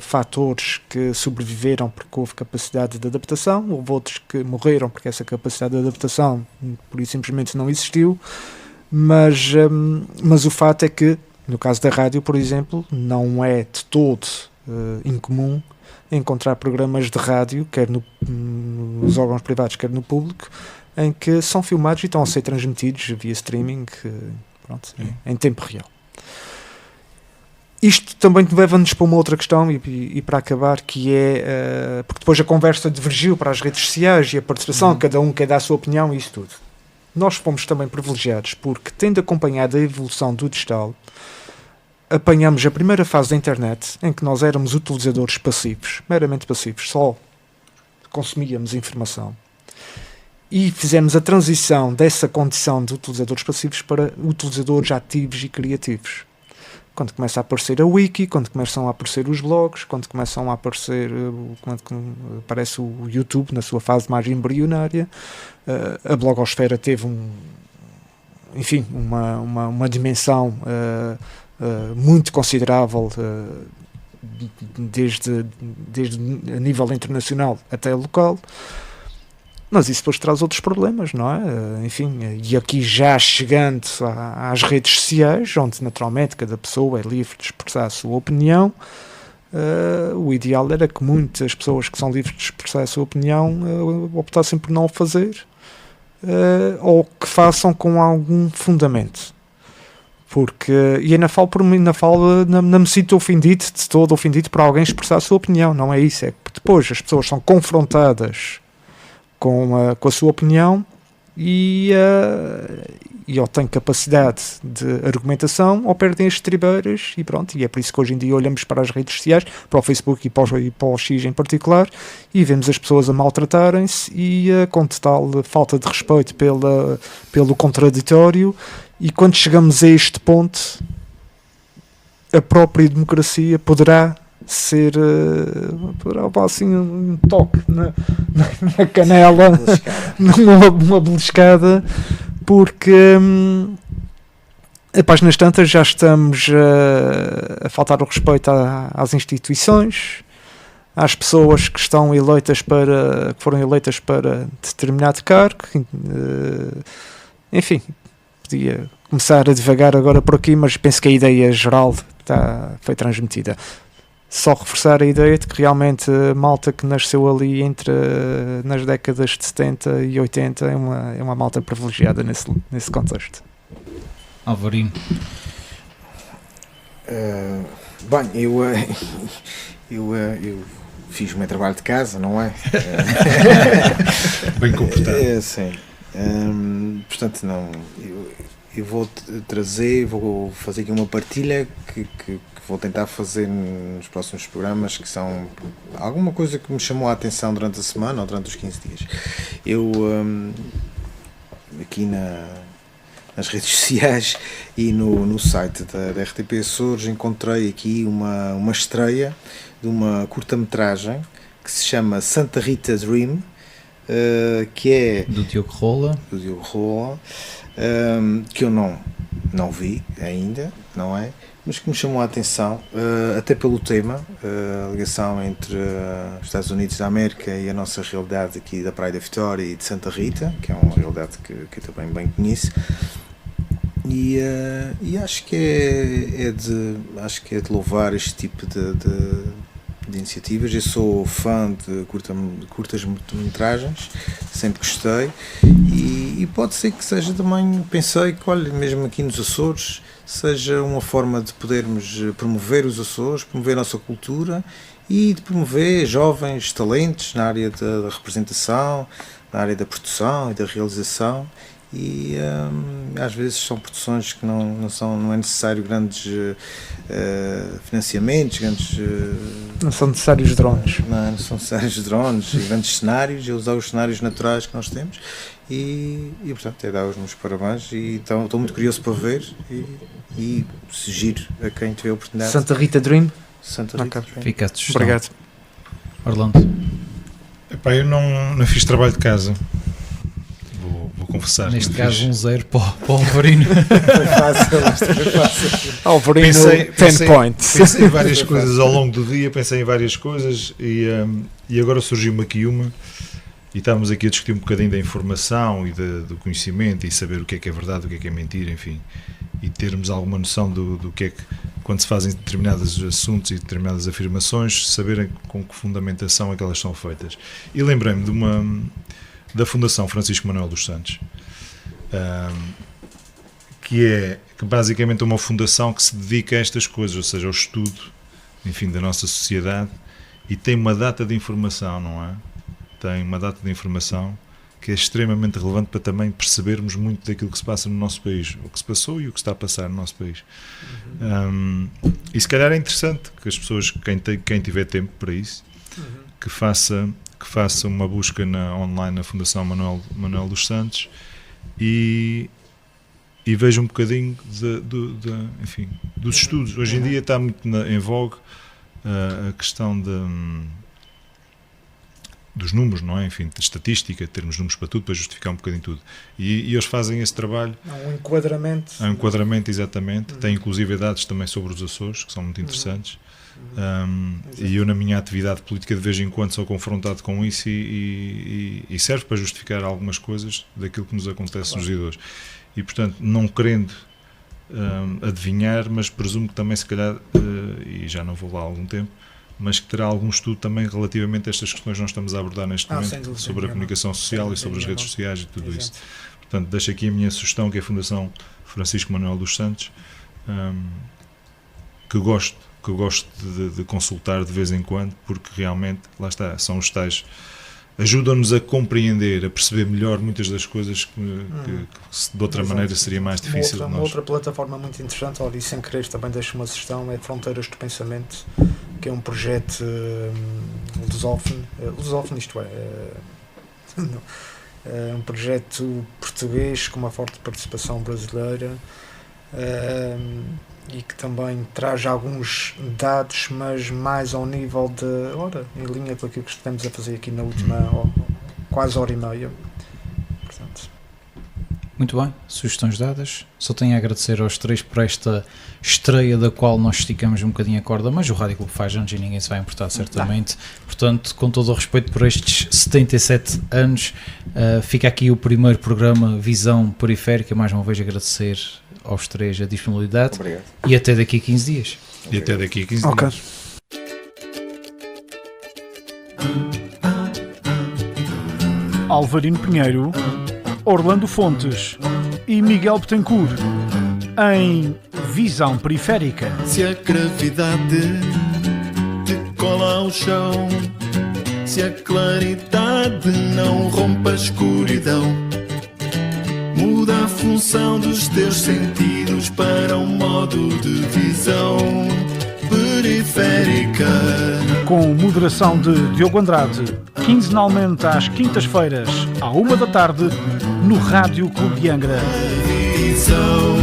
fatores que sobreviveram porque houve capacidade de adaptação, houve outros que morreram porque essa capacidade de adaptação por isso simplesmente não existiu, mas o fato é que, no caso da rádio, por exemplo, não é de todo incomum encontrar programas de rádio, quer nos órgãos privados, quer no público, em que são filmados e estão a ser transmitidos via streaming, em tempo real. Isto também leva-nos para uma outra questão e para acabar, que é porque depois a conversa divergiu para as redes sociais e a participação, cada um quer dar a sua opinião e isso tudo. Nós fomos também privilegiados porque, tendo acompanhado a evolução do digital, apanhamos a primeira fase da internet em que nós éramos utilizadores passivos, meramente passivos, só consumíamos informação. E fizemos a transição dessa condição de utilizadores passivos para utilizadores ativos e criativos. Quando começa a aparecer a wiki, quando começam a aparecer os blogs, quando começam a aparecer, quando aparece o YouTube na sua fase mais embrionária, a blogosfera teve uma dimensão muito considerável, desde a nível internacional até local. Mas isso depois traz outros problemas, não é? Enfim, e aqui já chegando às redes sociais, onde naturalmente cada pessoa é livre de expressar a sua opinião, o ideal era que muitas pessoas que são livres de expressar a sua opinião optassem por não o fazer, ou que façam com algum fundamento. Porque, e ainda falo por mim, não me sinto ofendido, de todo ofendido por alguém expressar a sua opinião, não é isso, é que depois as pessoas são confrontadas com a sua opinião e ou têm capacidade de argumentação ou perdem as estribeiras e pronto, e é por isso que hoje em dia olhamos para as redes sociais, para o Facebook e para o X em particular, e vemos as pessoas a maltratarem-se e com total falta de respeito pelo contraditório, e quando chegamos a este ponto a própria democracia poderá ser assim um toque na canela, numa beliscada, porque a páginas tantas já estamos a faltar o respeito às instituições, às pessoas que estão eleitas que foram eleitas para determinado cargo. Enfim, podia começar a divagar agora por aqui, mas penso que a ideia geral foi transmitida. Só reforçar a ideia de que realmente a malta que nasceu ali nas décadas de 70 e 80 é uma malta privilegiada nesse contexto. Alvarino. Bem, eu fiz o meu trabalho de casa, não é? Bem comportado. Sim. Portanto, não. Eu vou vou fazer aqui uma partilha que vou tentar fazer nos próximos programas, que são alguma coisa que me chamou a atenção durante a semana ou durante os 15 dias. Eu, aqui nas redes sociais e no site da RTP Açores, encontrei aqui uma estreia de uma curta-metragem que se chama Santa Rita Dream, que é do Diogo Rola, que eu não vi ainda, não é? Mas que me chamou a atenção, até pelo tema, a ligação entre os Estados Unidos da América e a nossa realidade aqui da Praia da Vitória e de Santa Rita, que é uma realidade que eu também bem conheço, e acho que é de louvar este tipo de iniciativas. Eu sou fã de curtas-metragens, sempre gostei, e pode ser que seja também, pensei que, olha, mesmo aqui nos Açores, seja uma forma de podermos promover os Açores, promover a nossa cultura e de promover jovens talentos na área da representação, na área da produção e da realização, e às vezes são produções que não é necessário grandes financiamentos, não são necessários drones. Não são necessários drones e grandes cenários, e usar os cenários naturais que nós temos e portanto dar os meus parabéns, e então estou muito curioso para ver e sugiro a quem tiver a oportunidade. Santa Rita Dream. Santa Rita Dream. Fica a sugestão. Obrigado. Orlando. Epá, eu não fiz trabalho de casa. Vou confessar. Neste caso, 1-0 para o Alvarino. Foi fácil. Alvarino, Pensei 10 points. Pensei em várias coisas ao longo do dia, pensei em várias coisas e agora surgiu-me aqui uma, e estávamos aqui a discutir um bocadinho da informação e do conhecimento e saber o que é verdade, o que é mentira, enfim, e termos alguma noção do que é que, quando se fazem determinados assuntos e determinadas afirmações, saberem com que fundamentação é que elas são feitas. E lembrei-me da Fundação Francisco Manuel dos Santos, que basicamente é uma fundação que se dedica a estas coisas, ou seja, ao estudo, enfim, da nossa sociedade, e tem uma data de informação, não é? Tem uma data de informação que é extremamente relevante para também percebermos muito daquilo que se passa no nosso país, o que se passou e o que está a passar no nosso país. E se calhar é interessante que as pessoas, quem tiver tempo para isso, que faça uma busca online na Fundação Manuel dos Santos e veja um bocadinho enfim, dos estudos. Hoje em dia está muito em vogue a questão dos números, não é? Enfim, de estatística, termos números para tudo, para justificar um bocadinho tudo. E eles fazem esse trabalho. Há um enquadramento. Há um enquadramento, exatamente. Tem inclusive dados também sobre os Açores, que são muito interessantes. E eu, na minha atividade política, de vez em quando sou confrontado com isso e serve para justificar algumas coisas daquilo que nos acontece nos dias de hoje. E, portanto, não querendo adivinhar, mas presumo que também, se calhar, e já não vou lá há algum tempo, mas que terá algum estudo também relativamente a estas questões que nós estamos a abordar neste momento, sobre a comunicação social e sobre as redes sociais e tudo isso. Portanto, deixo aqui a minha sugestão, que é a Fundação Francisco Manuel dos Santos, que gosto de consultar de vez em quando, porque realmente, lá está, são os tais, ajudam-nos a compreender, a perceber melhor muitas das coisas que de outra maneira seria mais difícil de nós. Uma outra plataforma muito interessante, e sem querer também deixo uma sugestão, é Fronteiras do Pensamento, que é um projeto lusófono, isto é um projeto português com uma forte participação brasileira, e que também traz alguns dados, mas mais ao nível em linha com aquilo que estamos a fazer aqui na última quase hora e meia. Portanto. Muito bem, sugestões dadas. Só tenho a agradecer aos três por esta estreia, da qual nós esticamos um bocadinho a corda, mas o Rádio Clube faz anos e ninguém se vai importar, certamente. Portanto, com todo o respeito por estes 77 anos, fica aqui o primeiro programa Visão Periférica. Mais uma vez agradecer aos três a disponibilidade. Obrigado. E até daqui a 15 dias. E até daqui a 15 Ok. dias. Alvarino Pinheiro, Orlando Fontes e Miguel Betancourt em Visão Periférica. Se a gravidade te cola ao chão, se a claridade não rompe a escuridão, muda a função dos teus sentidos para um modo de visão periférica. Com moderação de Diogo Andrade, quinzenalmente às quintas-feiras, à 1 da tarde, no Rádio Clube de Angra. Visão